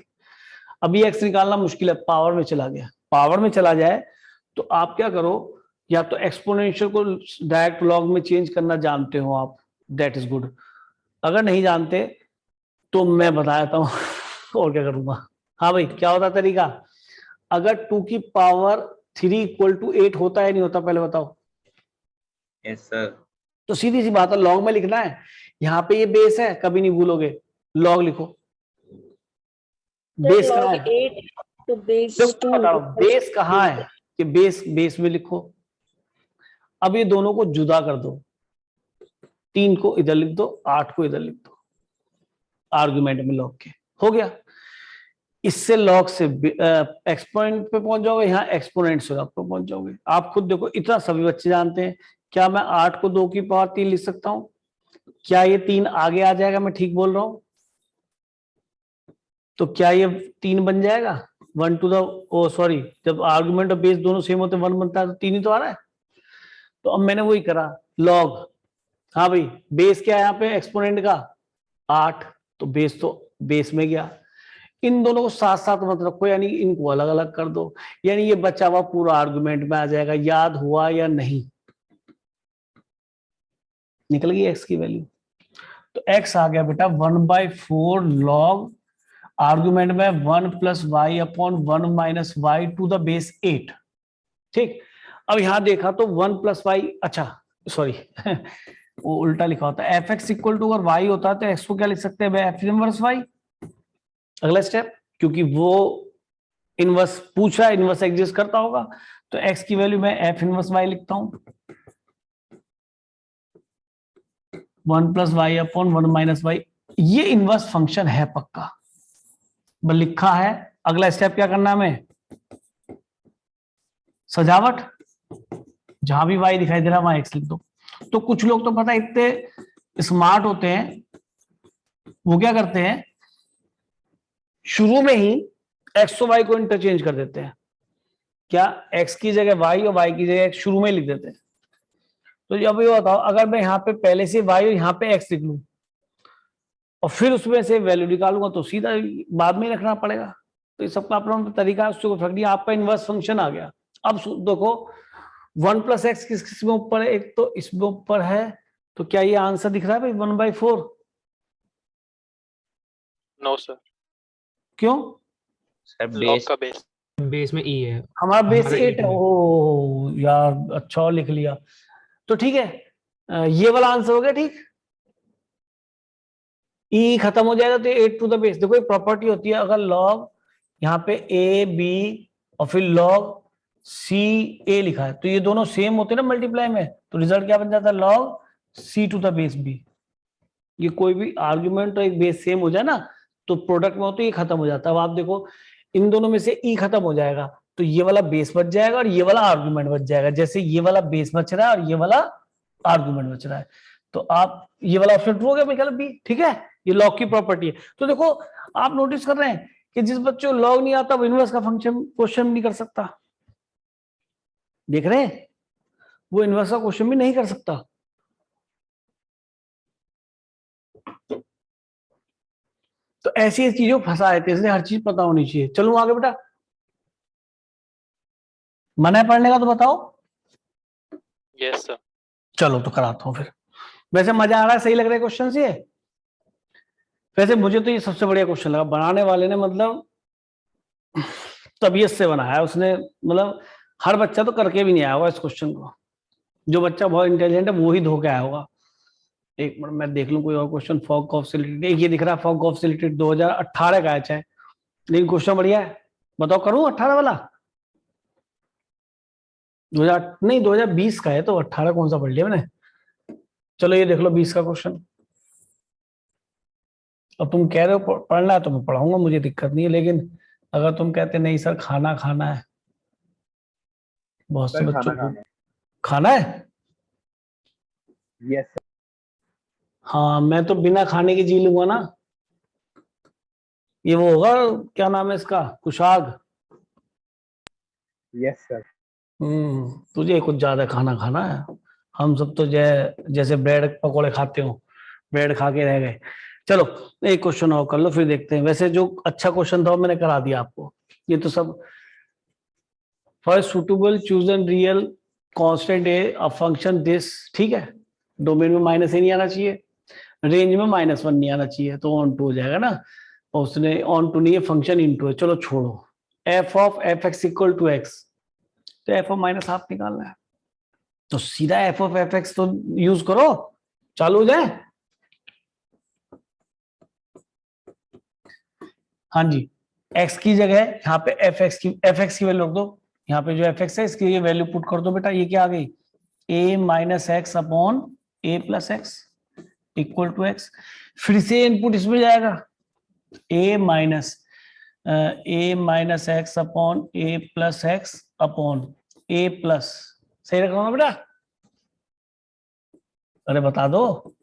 अब ये x निकालना मुश्किल है, पावर में चला गया, पावर में चला जाए तो आप क्या करो, या तो एक्सपोनेंशियल को डायरेक्ट लॉग में चेंज करना जानते हो आप, दैट इज गुड, अगर नहीं जानते तो मैं बता देता हूँ और क्या करूंगा। हाँ भाई, क्या होता तरीका? अगर 2 की पावर 3 इक्वल टू 8 होता है नहीं होता, पहले बताओ। Yes sir. तो सीधी सी बात है, लॉग में लिखना है। यहाँ पे ये बेस है, कभी नहीं भूलोगे, लॉग लिखो। बेस कहाँ है? 8 तो बेस देखो, 2 बता रहा हूं, बेस कहाँ है कि बेस में लिखो। अब ये दोनों को जुदा कर दो, 3 को इधर लिख दो, 8 को इधर लिख दो, आर्गुमेंट में लॉग के। हो गया। इससे लॉग से एक्सपोनेंट पे पहुंच जाओगे, यहाँ एक्सपोनेंट से लॉग पे पहुंच जाओगे। आप खुद देखो, इतना सभी बच्चे जानते हैं। क्या मैं 8 को 2 की पावर 3 लिख सकता हूं? क्या ये 3 आगे आ जाएगा? मैं ठीक बोल रहा हूं? तो क्या ये 3 बन जाएगा? 1 टू द, ओ सॉरी, जब आर्गुमेंट और बेस दोनों सेम होते 1 बनता है, तो 3 ही तो आ रहा है। तो अब मैंने वही करा, लॉग। हाँ भाई, बेस क्या है यहाँ पे एक्सपोनेंट का? 8, तो बेस तो बेस में गया। इन दोनों को साथ साथ मत रखो, यानी इनको अलग अलग कर दो, यानी ये बचा हुआ पूरा आर्गुमेंट में आ जाएगा। याद हुआ या नहीं? निकल गई एक्स की वैल्यू। तो एक्स आ गया बेटा 1/4 लॉग, आर्गुमेंट में 1 plus y upon 1 minus y to the base 8। ठीक। अब यहां देखा तो 1 प्लस वाई, अच्छा सॉरी वो उल्टा लिखा होता है। एफ एक्स इक्वल टू, अगर वाई होता है तो एक्स को क्या लिख सकते हैं? F inverse y. अगला स्टेप, क्योंकि वो इनवर्स पूछ रहा है, इनवर्स एग्जिस्ट करता होगा, तो एक्स की वैल्यू मैं एफ इनवर्स वाई लिखता हूं, 1 plus y upon 1 minus y. ये इनवर्स फंक्शन है पक्का, बस लिखा है। अगला स्टेप क्या करना है हमें? सजावट, जहां भी वाई दिखाई दे रहा है वहां एक्स लिख दो। तो कुछ लोग तो पता है इतने स्मार्ट होते हैं, वो क्या करते हैं, शुरू में ही एक्स और वाई को इंटरचेंज कर देते हैं। क्या? एक्स की जगह वाई और वाई की जगह एक्स शुरू में लिख देते हैं। तो अब ये बताओ, अगर मैं यहाँ पे पहले से वाई और यहाँ पे एक्स लिख लूं और फिर उसमें से वैल्यू निकालूंगा, तो सीधा बाद में ही रखना पड़ेगा। तो ये सबका अपना तरीका है, उससे कोई फर्क नहीं। आपका इनवर्स फंक्शन आ गया। अब देखो 1 प्लस एक्स किस में ऊपर है? एक तो इसमें ऊपर है, तो क्या ये आंसर दिख रहा है भाई 1/4? नो सर, क्यों? सर लॉग बेस का बेस। बेस में ई है। हमारा बेस हमारा 8 है। ओ यार, अच्छा लिख लिया। तो ठीक है, ये वाला आंसर हो गया। ठीक, ई खत्म हो जाएगा तो 8 टू द बेस। देखो एक प्रॉपर्टी होती है, अगर लॉग यहाँ पे ए बी और फिर लॉग सी ए लिखा है, तो ये दोनों सेम होते हैं ना मल्टीप्लाई में, तो रिजल्ट क्या बन जाता है? Log c to the base b. ये कोई भी आर्ग्यूमेंट और एक बेस सेम हो जाए ना, तो प्रोडक्ट में हो तो ये खत्म हो जाता है। अब आप देखो, इन दोनों में से ई खत्म हो जाएगा, तो ये वाला बेस बच जाएगा और ये वाला आर्गुमेंट बच जाएगा। जैसे ये वाला बेस बच रहा है और ये वाला आर्गुमेंट बच रहा है, तो आप ये वाला ऑप्शन ट्रू हो गया मेरा बी। ठीक है, ये लॉग की प्रॉपर्टी है। तो देखो, आप नोटिस कर रहे हैं कि जिस बच्चे को लॉग नहीं आता वो इनवर्स का फंक्शन क्वेश्चन नहीं कर सकता। देख रहे हैं, वो इनवर्स का क्वेश्चन भी नहीं कर सकता। तो ऐसी चीजों फंसा देते, इसलिए हर चीज पता होनी चाहिए। चलूं आगे बेटा? मन है पढ़ने का तो बताओ। Yes sir. चलो तो कराता हूं फिर। वैसे मजा आ रहा है? सही लग रहा है क्वेश्चन ये? वैसे मुझे तो ये सबसे बढ़िया क्वेश्चन लगा। बनाने वाले ने मतलब तबीयत से बनाया उसने, मतलब हर बच्चा तो करके भी नहीं आया होगा इस क्वेश्चन को। जो बच्चा बहुत इंटेलिजेंट है वो ही धो के आया होगा। एक मिनट मैं देख लूं कोई और क्वेश्चन। फॉग कॉफ से रिलेटेड एक ये दिख रहा है, फॉग कॉफ से रिलेटेड 2018 का है, लेकिन क्वेश्चन बढ़िया है। बताओ करूं 18 वाला? 2000 नहीं 2020 का है, तो 18 कौन सा पढ़ लिया मैंने। चलो ये देख लो 20 का क्वेश्चन। अब तुम कह रहे हो पढ़ना है तो मैं पढ़ाऊंगा, मुझे दिक्कत नहीं है। लेकिन अगर तुम कहते नहीं सर खाना खाना है, बहुत से बच्चों को खाना है। Yes sir. हाँ, मैं तो बिना खाने के जी लूंगा ना। ये वो होगा, क्या नाम है इसका, कुशाग। Yes sir. तुझे कुछ ज्यादा खाना खाना है। हम सब तो जैसे ब्रेड पकोड़े खाते हो, ब्रेड खा के रह गए। चलो एक क्वेश्चन और कर लो, फिर देखते हैं। वैसे जो अच्छा क्वेश्चन था वो मैंने करा दिया आपको। ये तो सब for suitable choose an real constant A a function this. ठीक है, डोमेन में माइनस ए नहीं आना चाहिए। रेंज में -1 नहीं आना चाहिए, तो ऑन टू हो जाएगा ना, और उसने ऑन टू नहीं है, फंक्शन इनटू है। चलो छोड़ो, f of f x equal to x, तो एफ ऑफ -1/2 निकालना है, तो सीधा एफ ऑफ एफ एक्स तो यूज करो, चालू हो जाए। हाँ जी, x की जगह यहाँ पे एफ एक्स की वैल्यू रख दो, यहाँ पे जो एफ एक्स है इसकी ये वैल्यू पुट कर दो बेटा, ये क्या आ गई, a minus x upon a plus x equal to x. फिर से इनपुट इसमें जाएगा, a minus x upon a plus x upon a plus, सही रख रहा हूँ ना बेटा? अरे बता दो,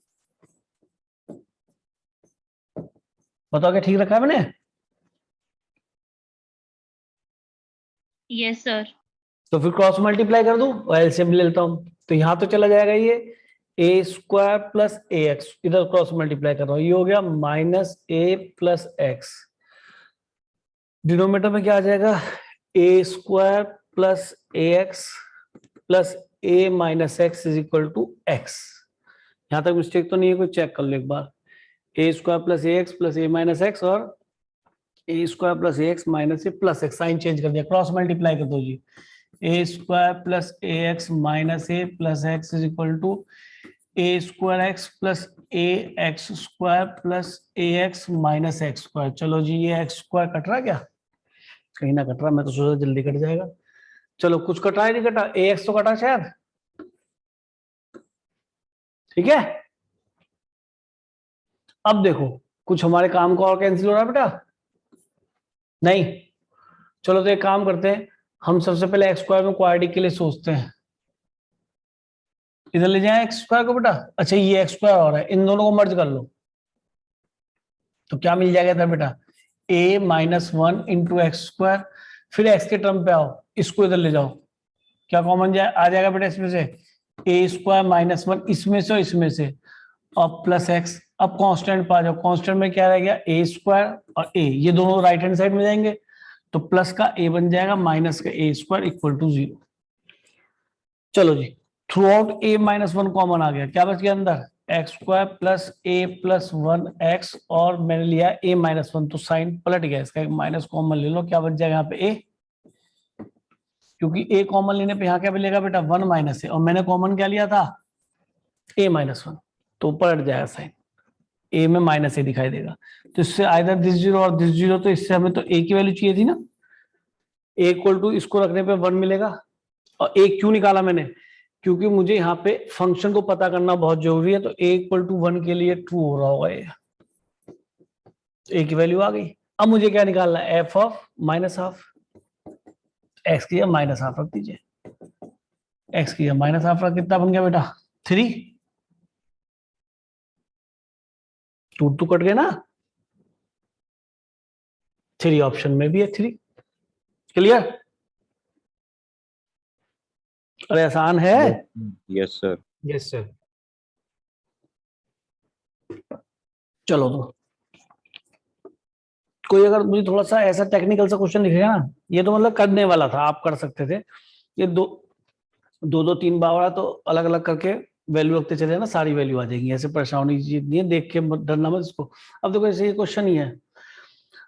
बताओ क्या ठीक रखा है मैंने? Yes sir. तो फिर क्रॉस मल्टीप्लाई कर दूं, एलसीएम ले लेता हूं, तो यहां तो चला जाएगा ये a square plus a x, इधर क्रॉस मल्टीप्लाई कर रहा हूं, ये हो गया minus a plus x. Denominator में क्या आ जाएगा, a square plus a x plus a minus x is equal to x. यहां तक मिस्टेक तो नहीं है, कोई चेक कर लो एक बार, a square plus a x plus a minus x और a square plus a x minus a plus x, sign change कर दिया, क्रॉस मल्टीप्लाई कर दो जी, a square plus a x minus a plus x is equal to a square x plus a x square plus a x minus x square. चलो जी, ये x square cut रहा क्या? कहीं ना कट रहा, मैं तो सोचा जल्दी कट जाएगा। चलो कुछ कटा है, नहीं कटा, ए एक्स तो कटा शायद, ठीक है। अब देखो कुछ हमारे काम को और कैंसिल हो रहा है बेटा, नहीं? चलो तो एक काम करते हैं, हम सबसे पहले एक्स स्क्वायर में क्वाड्रेटिक के लिए सोचते हैं, इधर ले जाएं एक्स स्क्वायर को बेटा। अच्छा ये एक्स स्क्वायर हो रहा है, इन दोनों को मर्ज कर लो, तो क्या मिल जाएगा था बेटा, a minus 1 into x square. फिर एक्स के टर्म पे आओ, इसको इधर ले जाओ, क्या कॉमन आ जाएगा बेटा इसमें से, a स्क्वायर माइनस 1 इसमें से और इसमें से, और प्लस एक्स। अब कांस्टेंट पा जाओ, कांस्टेंट में क्या रह गया, a स्क्वायर और a, ये दोनों राइट हैंड साइड में जाएंगे, तो प्लस का a बन जाएगा माइनस का a स्क्वायर इक्वल टू 0। चलो जी, throughout a minus 1 common आ गया, क्या बच गया अंदर, x square plus a plus 1x, और मैंने लिया a माइनस 1, तो साइन पलट गया इसका, एक माइनस कॉमन ले लो, क्या बच जाएगा यहाँ पे a, क्योंकि a कॉमन लेने पे यहाँ क्या मिलेगा बेटा, 1 माइनस a, और मैंने कॉमन क्या लिया था, a माइनस 1, तो पलट जाएगा साइन, a में माइनस a दिखाई देगा। तो इससे आइदर दिस 0 और दिस 0, तो इससे हमें तो a की वैल्यू चाहिए थी ना, a इक्वल टू इसको रखने पे 1 मिलेगा। और a क्यों निकाला मैंने, क्योंकि मुझे यहाँ पे फंक्शन को पता करना बहुत जरूरी है, तो a इक्वल टू 1 के लिए ट्रू हो रहा होगा ये, a की वैल्यू आ गई। अब मुझे क्या निकालना है, f of minus half, x की माइनस हाफ रख दीजिए, x की माइनस हाफ रख, कितना बन गया बेटा, 3, 2 कट गए ना, 3 ऑप्शन में भी है 3, क्लियर? अरे आसान है। Yes sir. Yes sir. चलो तो कोई अगर मुझे थोड़ा सा ऐसा टेक्निकल सा क्वेश्चन दिखेगा ना, ये तो मतलब करने वाला था, आप कर सकते थे, ये दो 3 बावड़ा तो अलग अलग करके वैल्यू रखते चले ना, सारी वैल्यू आ जाएंगी, ऐसे परेशानी की चीज नहीं है, देख के डरना मत इसको। अब देखो ऐसे ये क्वेश्चन ही है,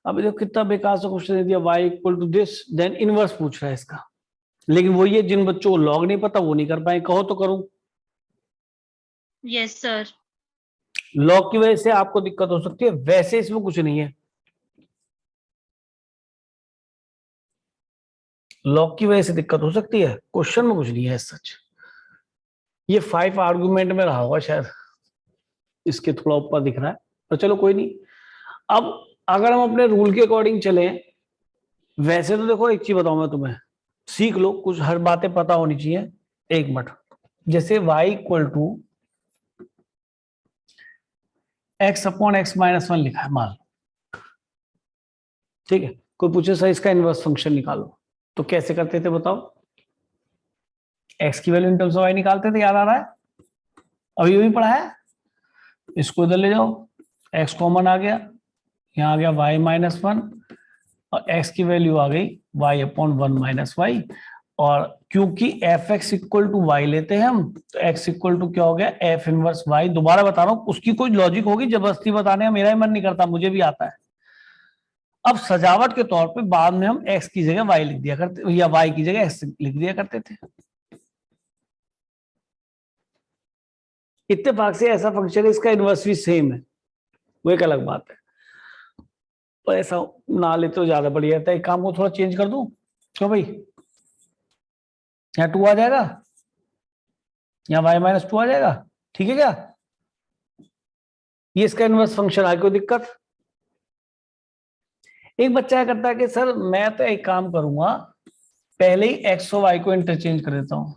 अब देखो कितना बेकार सा क्वेश्चन दे दिया, y equal to this, then inverse पूछ रहा है इसका, लेकिन वो ये जिन बच्चों को लॉग नहीं पता वो नहीं कर पाए, कहो तो करूं? Yes sir. लॉग की वजह से आपको दिक्कत हो सकती है, वैसे इसमें कुछ नहीं है, लॉग की वजह से दिक्कत हो सकती है, क्वेश्चन में कुछ नहीं है सच। ये 5 आर्गुमेंट में रहा होगा शायद, इसके थोड़ा ऊपर दिख रहा है, तो चलो कोई नहीं। अब अगर हम अपने रूल के अकॉर्डिंग चले, वैसे तो देखो एक चीज बताऊं मैं तुम्हें, सीख लो, कुछ हर बातें पता होनी चाहिए। एक मिनट, जैसे y equal to x upon x minus 1 लिखा है मान लो, ठीक है, कोई पूछे सर इसका इनवर्स फंक्शन निकालो, तो कैसे करते थे बताओ? x की value in terms of y निकालते थे, याद आ रहा है? अभी भी पढ़ा है, इसको इधर ले जाओ, x कॉमन आ गया, यहाँ आ गया y माइनस 1, और x की वैल्यू आ गई y अपॉन 1 माइनस वाई, और क्योंकि f x equal to y लेते हैं हम, तो एक्स इक्वल टू क्या हो गया, एफ इनवर्स वाई। दोबारा बता रहा हूं, उसकी कोई लॉजिक होगी जबरदस्ती बताने का मेरा ही मन नहीं करता, मुझे भी आता है। अब सजावट के तौर पे बाद में हम एक्स की जगह वाई लिख दिया करते, या वाई की जगह एक्स लिख दिया करते थे। इत्तेफाक से ऐसा फंक्शन है, इसका इनवर्स भी सेम है, वो एक अलग बात है, पर ऐसा ना ले तो ज्यादा बढ़िया रहता है। एक काम को थोड़ा चेंज कर दूं, क्यों भाई, यहाँ 2 आ जाएगा, यहाँ y माइनस 2 आ जाएगा, ठीक है क्या? ये इसका इनवर्स फंक्शन है, कोई दिक्कत? एक बच्चा क्या करता है कि सर मैं तो एक काम करूंगा, पहले ही x और y को इंटरचेंज कर देता हूं,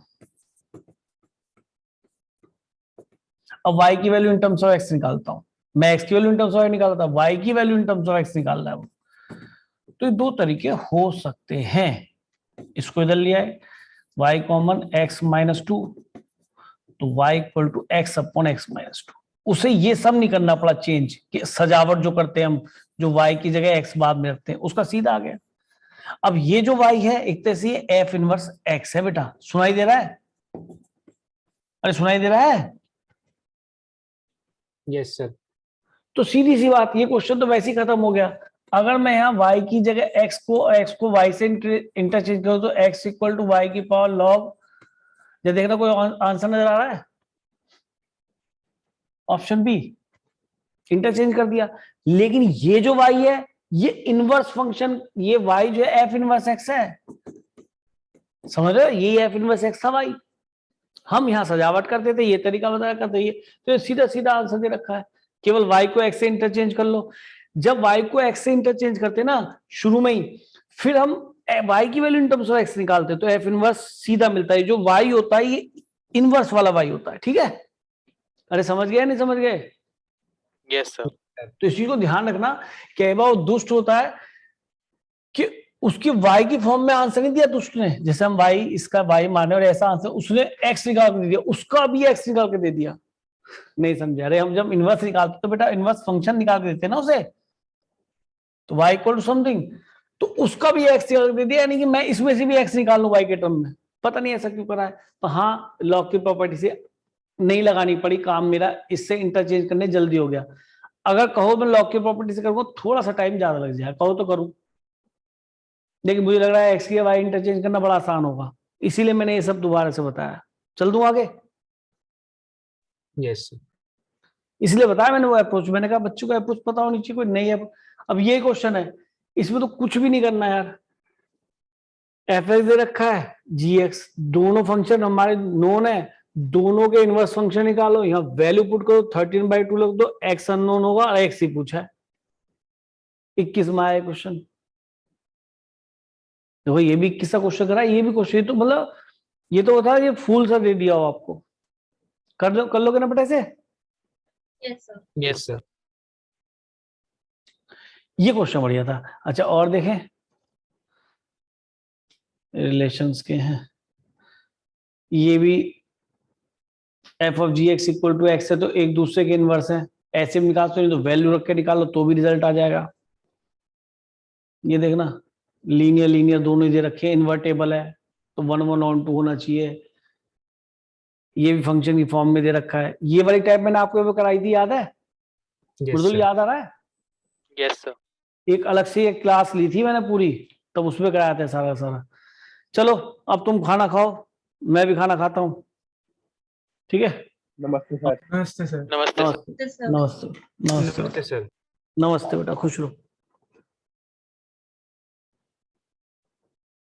अब y की value in terms of x निकालता हूं। मैं x की value in terms of y निकालता, y की value in terms of x निकाल रहा है वो। तो ये दो तरीके हो सकते हैं। इसको इधर लिया है, y कॉमन x माइनस 2, तो y equal to x upon x minus 2। उसे ये सब नहीं करना पड़ा चेंज, कि सजावट जो करते हैं हम, जो y की जगह x बाद में रखते हैं, उसका सीधा आ गया। अब ये जो y है एक तरह से f इनवर्स x है बेटा, सुनाई दे रहा है? अरे सुनाई दे रहा है? Yes sir. तो सीधी सी बात, ये क्वेश्चन तो वैसे ही खत्म हो गया। अगर मैं यहाँ y की जगह x को y से इंटरचेंज करूं, तो x इक्वल टू y की पावर log, जब देखना कोई आंसर नजर आ रहा है, ऑप्शन बी, इंटरचेंज कर दिया। लेकिन ये जो y है, ये इनवर्स फंक्शन, ये y जो है f इनवर्स x है, समझ रहे हो? ये f इनवर्स x था y। हम यहाँ सजावट करते थे, ये तरीका बताया करते, ये तो सीधा सीधा आंसर दे रखा है, केवल y को x से इंटरचेंज कर लो। जब y को x से इंटरचेंज करते ना शुरू में ही, फिर हम y की value in terms of x निकालते, तो f इनवर्स सीधा मिलता है। जो y होता है ये इनवर्स वाला y होता है, ठीक है? अरे समझ गए नहीं समझ गए? Yes sir. तो इस चीज को ध्यान रखना कि वो दुष्ट होता है कि उसकी y की फॉर्म में आंसर नहीं दिया दुष्ट ने, जैसे हम y इसका y माने और ऐसा आंसर, उसने x निकाल के दे दिया, उसका भी x निकाल के दे दिया। नहीं समझा? अरे हम जब इनवर्स निकालते तो बेटा इनवर्स फंक्शन निकाल के देते ना उसे, तो y इक्वल टू समथिंग, तो उसका भी x निकाल के दे दिया, यानी कि मैं इसमें से भी x निकाल लूं y के टर्म में। पता नहीं ऐसा क्यों करा है, तो हाँ लॉग की प्रॉपर्टी से नहीं लगानी पड़ी, काम मेरा इससे इंटरचेंज करने जल्दी हो गया। अगर कहो मैं लॉग की प्रॉपर्टी से करूंगा थोड़ा सा टाइम ज्यादा लग जाएगा, कहो तो करूं, लेकिन मुझे लग रहा है x की y इंटरचेंज करना बड़ा आसान होगा, इसीलिए मैंने ये सब दोबारा से बताया। चल दूं आगे? Yes sir. इसलिए बताया मैंने वो अप्रोच, मैंने कहा बच्चों को अप्रोच पता होनी चाहिए, कोई नई है। अब ये क्वेश्चन है, इसमें तो कुछ भी नहीं करना यार, एफ एक्स दे रखा है, जी एक्स, दोनों फंक्शन हमारे नोन है, दोनों के इनवर्स फंक्शन निकालो, यहाँ वैल्यू पुट करो, 13/2 लग दो, एक्स अननोन होगा और एक्स ही पूछा है। 21 में आया क्वेश्चन, देखो ये भी 21 का क्वेश्चन करा, ये भी क्वेश्चन, तो मतलब ये तो होता है ये फूल सा दे दिया हो आपको, कर लोगे ना बेटा से? Yes sir. ये क्वेश्चन बढ़िया था। अच्छा और देखें, रिलेशंस के हैं, ये भी f of g x equal to x है, तो एक दूसरे के इनवर्स है, ऐसे भी निकाल, तो वैल्यू रख के निकालो तो भी रिजल्ट आ जाएगा। ये देखना, लीनियर दोनों दे रखे, इन्वर्टेबल है तो 1 1 on 2 होना चाहिए, ये भी फंक्शन की फॉर्म में दे रखा है। ये वाली टाइप मैंने आपको कराई थी, याद है? मृदुल याद आ रहा है? Yes sir. एक अलग से एक क्लास ली थी मैंने पूरी, तब उसमें कराया था सारा। चलो अब तुम खाना खाओ, मैं भी खाना खाता हूँ, ठीक है? नमस्ते सर। नमस्ते सर। नमस्ते सर। नमस्ते नमस्ते नमस्ते सर। नमस्ते बेटा, खुश रहो।